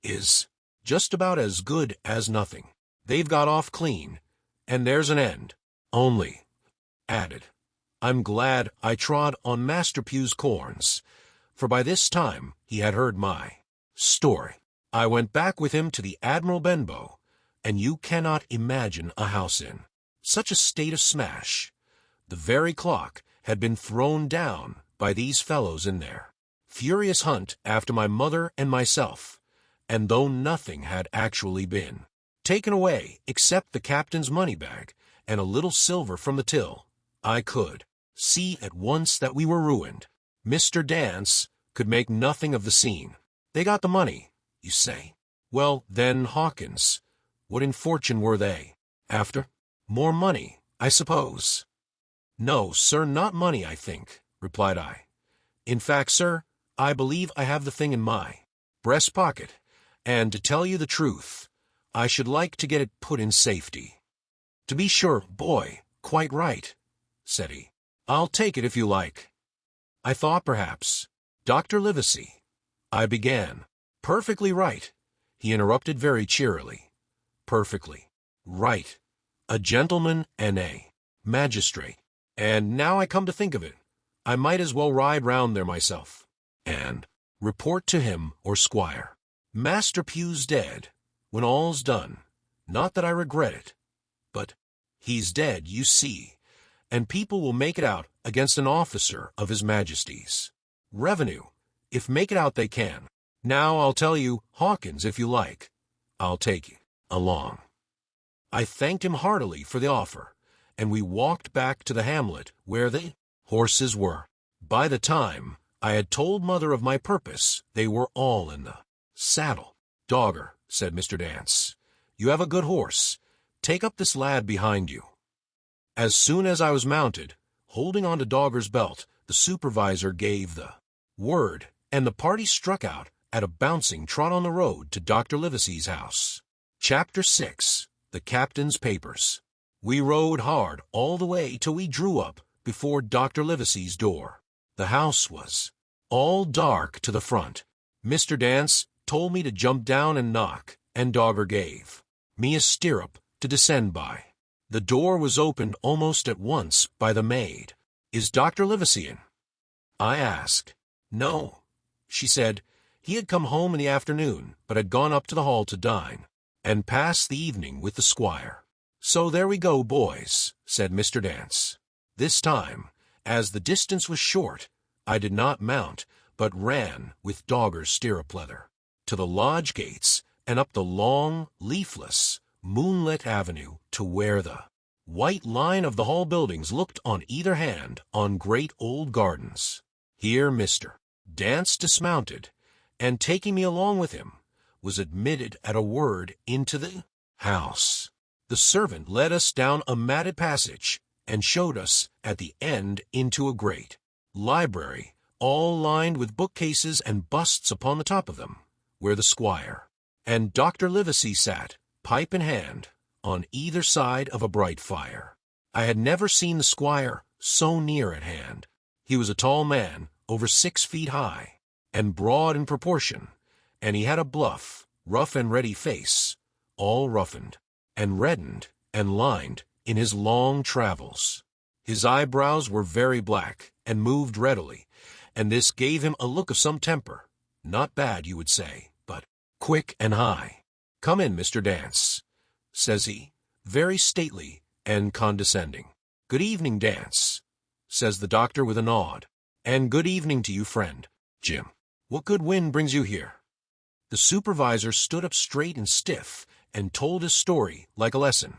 is just about as good as nothing. They've got off clean, and there's an end. Only, added, I'm glad I trod on Master Pugh's corns, for by this time he had heard my story. I went back with him to the Admiral Benbow, and you cannot imagine a house in such a state of smash. The very clock had been thrown down by these fellows in their furious hunt after my mother and myself, and though nothing had actually been taken away except the captain's money-bag and a little silver from the till, I could see at once that we were ruined. Mr. Dance could make nothing of the scene. They got the money, you say. Well, then, Hawkins, what in fortune were they after? More money, I suppose. No, sir, not money, I think, replied I. In fact, sir, I believe I have the thing in my breast pocket, and to tell you the truth, I should like to get it put in safety. To be sure, boy, quite right, said he. I'll take it if you like. I thought perhaps, Dr. Livesey, I began. Perfectly right, he interrupted very cheerily. Perfectly right. A gentleman and a magistrate. And now I come to think of it, I might as well ride round there myself, and report to him or squire. Master Pugh's dead, when all's done. Not that I regret it, but he's dead, you see, and people will make it out against an officer of his Majesty's revenue, if make it out they can. Now I'll tell you, Hawkins, if you like, I'll take you along. I thanked him heartily for the offer, and we walked back to the hamlet where the horses were. By the time I had told Mother of my purpose, they were all in the saddle. Dogger, said Mr. Dance, you have a good horse. Take up this lad behind you. As soon as I was mounted, holding on to Dogger's belt, the supervisor gave the word, and the party struck out at a bouncing trot on the road to Dr. Livesey's house. Chapter 6. The Captain's Papers. We rode hard all the way till we drew up before Dr. Livesey's door. The house was all dark to the front. Mr. Dance told me to jump down and knock, and Dogger gave me a stirrup to descend by. The door was opened almost at once by the maid. Is Dr. Livesey in? I asked. No, she said. He had come home in the afternoon, but had gone up to the hall to dine, and pass the evening with the squire. So there we go, boys, said Mr. Dance. This time, as the distance was short, I did not mount, but ran with Dogger's stirrup leather to the lodge gates and up the long, leafless, moonlit avenue to where the white line of the hall buildings looked on either hand on great old gardens. Here Mr. Dance dismounted, and taking me along with him, was admitted at a word into the house. The servant led us down a matted passage and showed us at the end into a great library, all lined with bookcases and busts upon the top of them, where the squire and Dr. Livesey sat, pipe in hand, on either side of a bright fire. I had never seen the squire so near at hand. He was a tall man, over 6 feet high, and broad in proportion, and he had a bluff, rough and ready face, all roughened, and reddened, and lined in his long travels. His eyebrows were very black, and moved readily, and this gave him a look of some temper, not bad, you would say, but quick and high. Come in, Mr. Dance, says he, very stately and condescending. Good evening, Dance, says the doctor with a nod, and good evening to you, friend Jim. What good wind brings you here? The supervisor stood up straight and stiff and told his story like a lesson,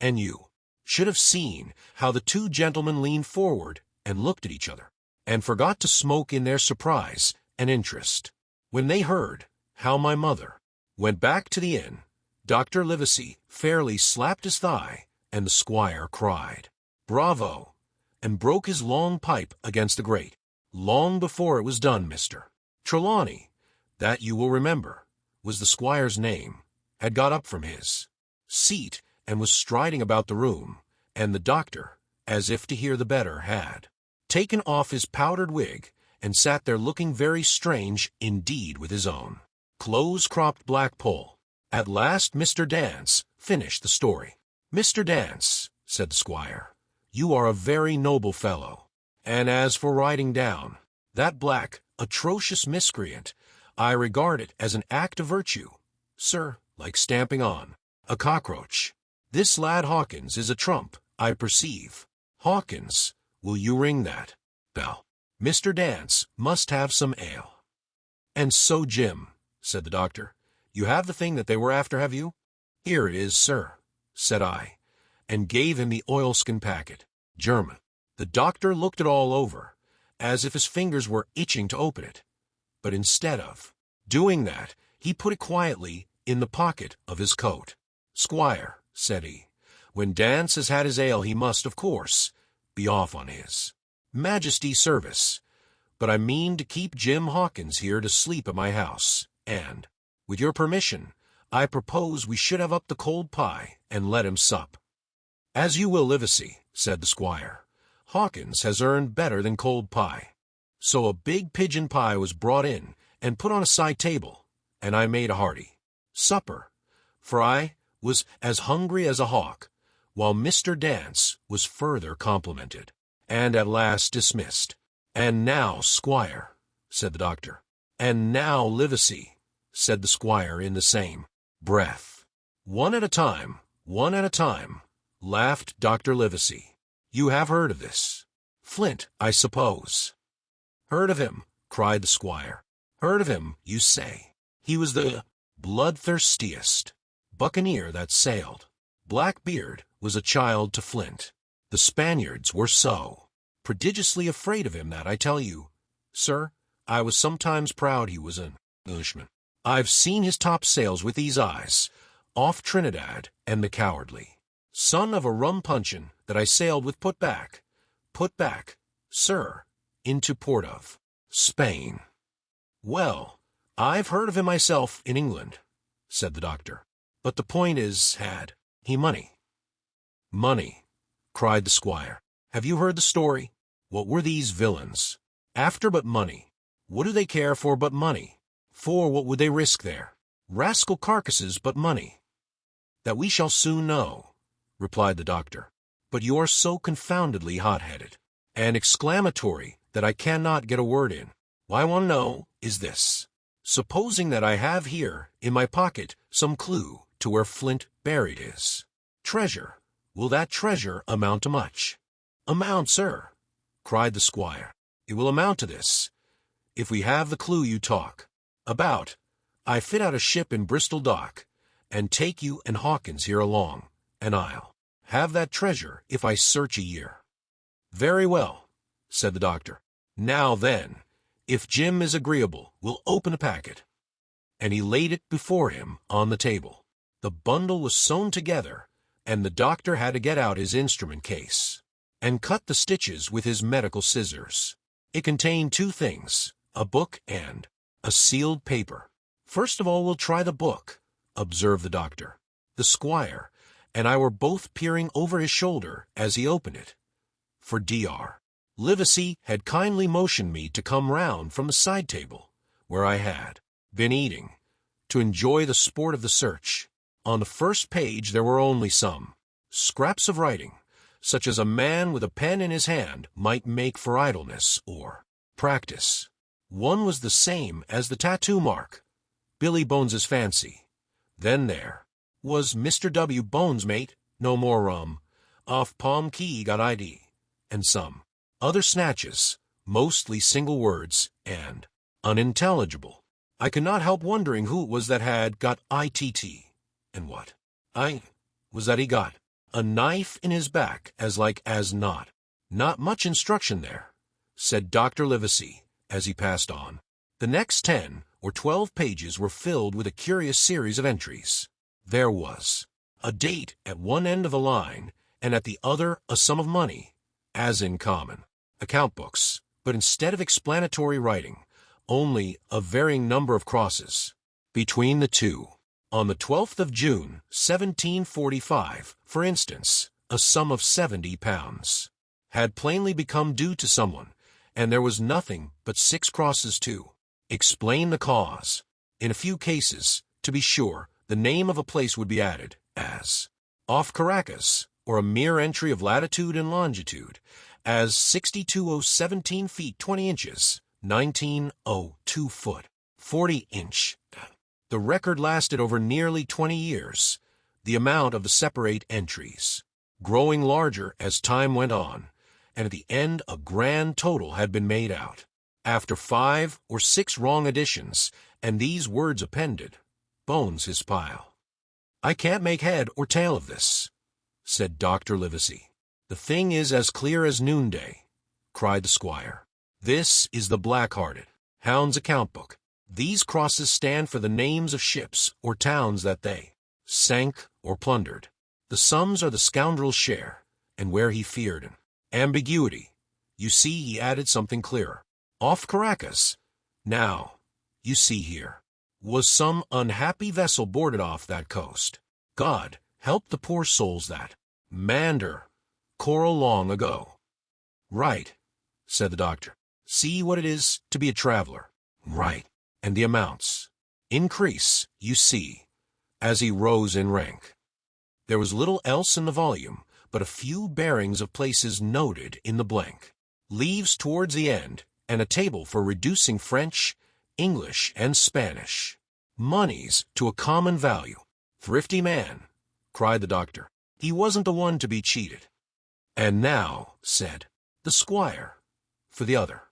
and you should have seen how the two gentlemen leaned forward and looked at each other, and forgot to smoke in their surprise and interest when they heard how my mother went back to the inn. Dr. Livesey fairly slapped his thigh, and the squire cried, "Bravo!" and broke his long pipe against the grate. Long before it was done, Mr. Trelawney, that you will remember, was the squire's name, had got up from his seat and was striding about the room, and the doctor, as if to hear the better, had taken off his powdered wig, and sat there looking very strange indeed with his own close-cropped black poll. At last Mr. Dance finished the story. "Mr. Dance," said the squire, "you are a very noble fellow. And as for riding down that black, atrocious miscreant, I regard it as an act of virtue, sir, like stamping on a cockroach. This lad Hawkins is a trump, I perceive. Hawkins, will you ring that bell? Mr. Dance must have some ale." "And so, Jim," said the doctor, "you have the thing that they were after, have you?" "Here it is, sir," said I, and gave him the oilskin packet. German. The doctor looked it all over, as if his fingers were itching to open it. But instead of doing that, he put it quietly in the pocket of his coat. "Squire," said he, "when Dance has had his ale he must, of course, be off on his Majesty's service. But I mean to keep Jim Hawkins here to sleep at my house, and, with your permission, I propose we should have up the cold pie and let him sup." "As you will, Livesey," said the squire. "Hawkins has earned better than cold pie." So a big pigeon pie was brought in and put on a side table, and I made a hearty supper, for I was as hungry as a hawk, while Mr. Dance was further complimented, and at last dismissed. "And now, squire," said the doctor. "And now, Livesey," said the squire in the same breath. One at a time, laughed Dr. Livesey. "You have heard of this Flint, I suppose?" "Heard of him," cried the squire. "Heard of him, you say? He was the bloodthirstiest buccaneer that sailed. Blackbeard was a child to Flint. The Spaniards were so prodigiously afraid of him that, I tell you, sir, I was sometimes proud he was an Englishman. I've seen his topsails with these eyes, off Trinidad and the Cowardly, son of a rum puncheon that I sailed with put back, sir, into port of Spain." "Well, I've heard of him myself in England," said the doctor. "But the point is, had he money?" "Money," cried the squire. "Have you heard the story? What were these villains after but money? What do they care for but money? For what would they risk there? Rascal carcasses but money." "That we shall soon know," replied the doctor. "But you are so confoundedly hot-headed and exclamatory that I cannot get a word in. What I want to know is this. Supposing that I have here in my pocket some clue to where Flint buried his treasure, will that treasure amount to much?" "Amount, sir," cried the squire. "It will amount to this, if we have the clue you talk about. I fit out a ship in Bristol dock, and take you and Hawkins here along, and I'll have that treasure if I search a year." "Very well," said the doctor. "Now then, if Jim is agreeable, we'll open the packet." And he laid it before him on the table. The bundle was sewn together, and the doctor had to get out his instrument case and cut the stitches with his medical scissors. It contained two things, a book and a sealed paper. "First of all, we'll try the book," observed the doctor. The squire and I were both peering over his shoulder as he opened it, for Dr. Livesey had kindly motioned me to come round from the side table, where I had been eating, to enjoy the sport of the search. On the first page there were only some scraps of writing, such as a man with a pen in his hand might make for idleness or practice. One was the same as the tattoo mark, Billy Bones's fancy. Then there was Mr. W. Bones, mate, no more rum, off Palm Key got ID, and some other snatches, mostly single words and unintelligible. I could not help wondering who it was that had got ITT, and what I was that he got a knife in his back as like as not. "Not much instruction there," said Dr. Livesey as he passed on. The next 10 or 12 pages were filled with a curious series of entries. There was a date at one end of the line, and at the other a sum of money, as in common account books, but instead of explanatory writing, only a varying number of crosses between the two. On the 12th of June, 1745, for instance, a sum of £70. had plainly become due to someone, and there was nothing but 6 crosses to explain the cause. In a few cases, to be sure, the name of a place would be added, as off Caracas, or a mere entry of latitude and longitude, as 62:17 feet 20 inches, 19:02 foot 40 inch. The record lasted over nearly 20 years, the amount of the separate entries growing larger as time went on, and at the end a grand total had been made out. After 5 or 6 wrong additions, and these words appended, bones his pile. "I can't make head or tail of this," said Dr. Livesey. "The thing is as clear as noonday," cried the squire. "This is the Black-Hearted Hound's account book. These crosses stand for the names of ships or towns that they sank or plundered. The sums are the scoundrel's share, and where he feared an ambiguity. You see, he added something clearer. Off Caracas. Now, you see here, was some unhappy vessel boarded off that coast. God help the poor souls that manned her, coral long ago." "Right," said the doctor. "See what it is to be a traveler." "Right, and the amounts increase, you see, as he rose in rank." There was little else in the volume but a few bearings of places noted in the blank leaves towards the end, and a table for reducing French, English, and Spanish moneys to a common value. "Thrifty man," cried the doctor. "He wasn't the one to be cheated." "And now," said the squire, "for the other."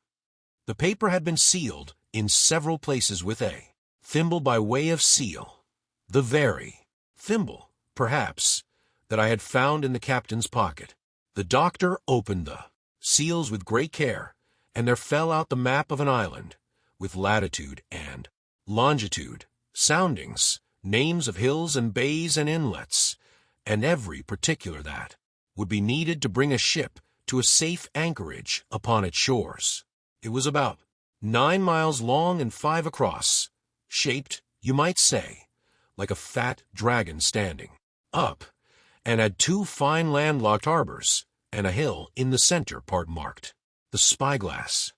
The paper had been sealed in several places with a thimble by way of seal, the very thimble, perhaps, that I had found in the captain's pocket. The doctor opened the seals with great care, and there fell out the map of an island, with latitude and longitude, soundings, names of hills and bays and inlets, and every particular that would be needed to bring a ship to a safe anchorage upon its shores. It was about 9 miles long and 5 across, shaped, you might say, like a fat dragon standing up, and had 2 fine landlocked harbors, and a hill in the center part marked the Spyglass.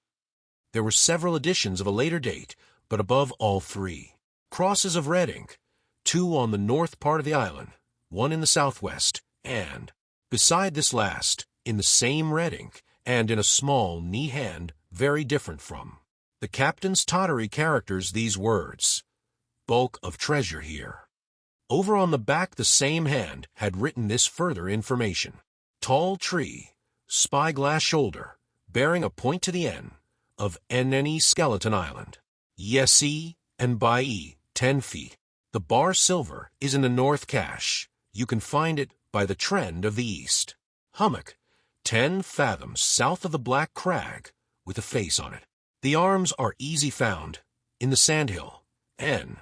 There were several editions of a later date, but above all 3 crosses of red ink, 2 on the north part of the island, 1 in the southwest, and, beside this last, in the same red ink, and in a small, neat hand, very different from the captain's tottery characters, these words, "Bulk of treasure here." Over on the back the same hand had written this further information: "Tall tree, spyglass shoulder, bearing a point to the end of any skeleton island. Yesee and by 10 feet. The bar silver is in the north cache. You can find it by the trend of the east. Hummock, 10 fathoms south of the black crag, with a face on it. The arms are easy found in the sandhill. N,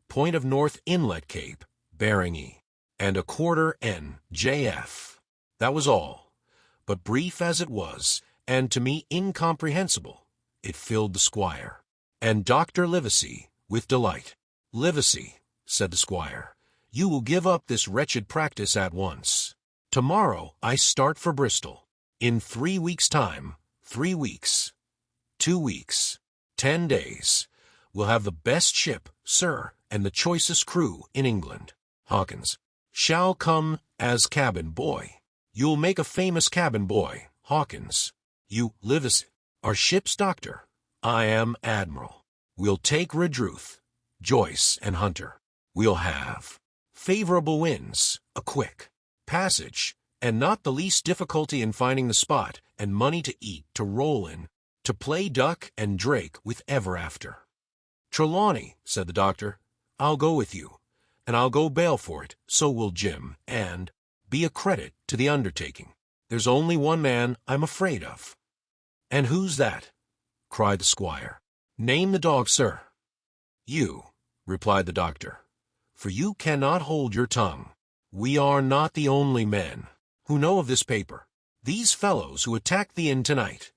point of north inlet cape, bearing E, and a quarter NJF. That was all, but brief as it was, and to me incomprehensible, it filled the squire and Dr. Livesey with delight. "Livesey," said the squire, "you will give up this wretched practice at once. Tomorrow I start for Bristol. In 3 weeks' time, 3 weeks, 2 weeks, 10 days, we'll have the best ship, sir, and the choicest crew in England. Hawkins shall come as cabin boy. You'll make a famous cabin boy, Hawkins. You, Livesey, are ship's doctor. I am admiral. We'll take Redruth, Joyce, and Hunter. We'll have favorable winds, a quick passage, and not the least difficulty in finding the spot, and money to eat, to roll in, to play duck and drake with ever after." "Trelawney," said the doctor, "I'll go with you, and I'll go bail for it, so will Jim, and be a credit to the undertaking. There's only one man I'm afraid of." "And who's that?" cried the squire. "Name the dog, sir." "You," replied the doctor, "for you cannot hold your tongue. We are not the only men who know of this paper. These fellows who attacked the inn tonight,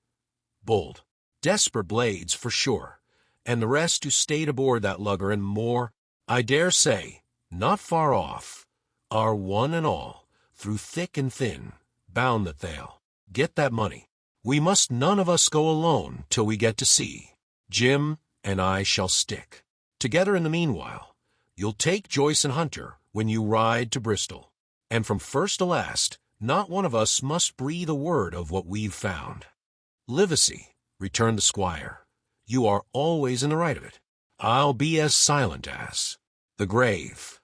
bold, desperate blades for sure, and the rest who stayed aboard that lugger and more, I dare say, not far off, are one and all, through thick and thin, bound that they'll Get that money. We must none of us go alone till we get to sea. Jim and I shall stick together in the meanwhile. You'll take Joyce and Hunter when you ride to Bristol. And from first to last, not one of us must breathe a word of what we've found." "Livesey," returned the squire, "you are always in the right of it. I'll be as silent as the grave."